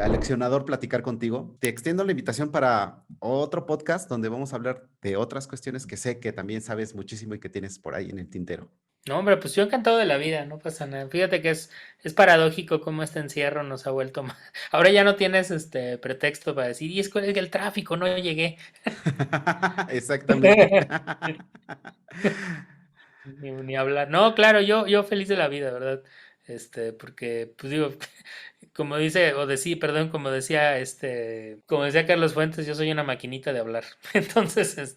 aleccionador platicar contigo. Te extiendo la invitación para otro podcast donde vamos a hablar de otras cuestiones que sé que también sabes muchísimo y que tienes por ahí en el tintero. No, hombre, pues yo encantado de la vida, no pasa nada. Fíjate que es paradójico cómo este encierro nos ha vuelto más. Ahora ya no tienes pretexto para decir, y es que el tráfico, no llegué. Exactamente. Ni hablar. No, claro, yo feliz de la vida, ¿verdad? Porque, pues digo, como dice, o decía, perdón, como decía Carlos Fuentes, yo soy una maquinita de hablar. Entonces,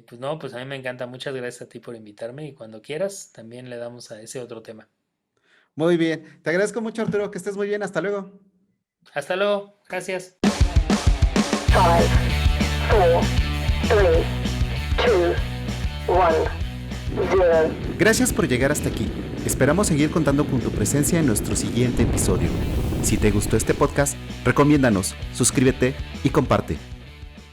pues no, pues a mí me encanta. Muchas gracias a ti por invitarme y cuando quieras, también le damos a ese otro tema. Muy bien. Te agradezco mucho, Arturo. Que estés muy bien. Hasta luego. Hasta luego, gracias. Five, four, three, two, one, zero. Gracias por llegar hasta aquí. Esperamos seguir contando con tu presencia en nuestro siguiente episodio. Si te gustó este podcast, recomiéndanos, suscríbete y comparte.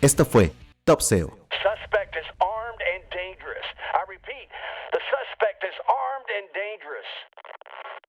Esto fue Top SEO. Suspect is armed and dangerous. I repeat, the suspect is armed and dangerous.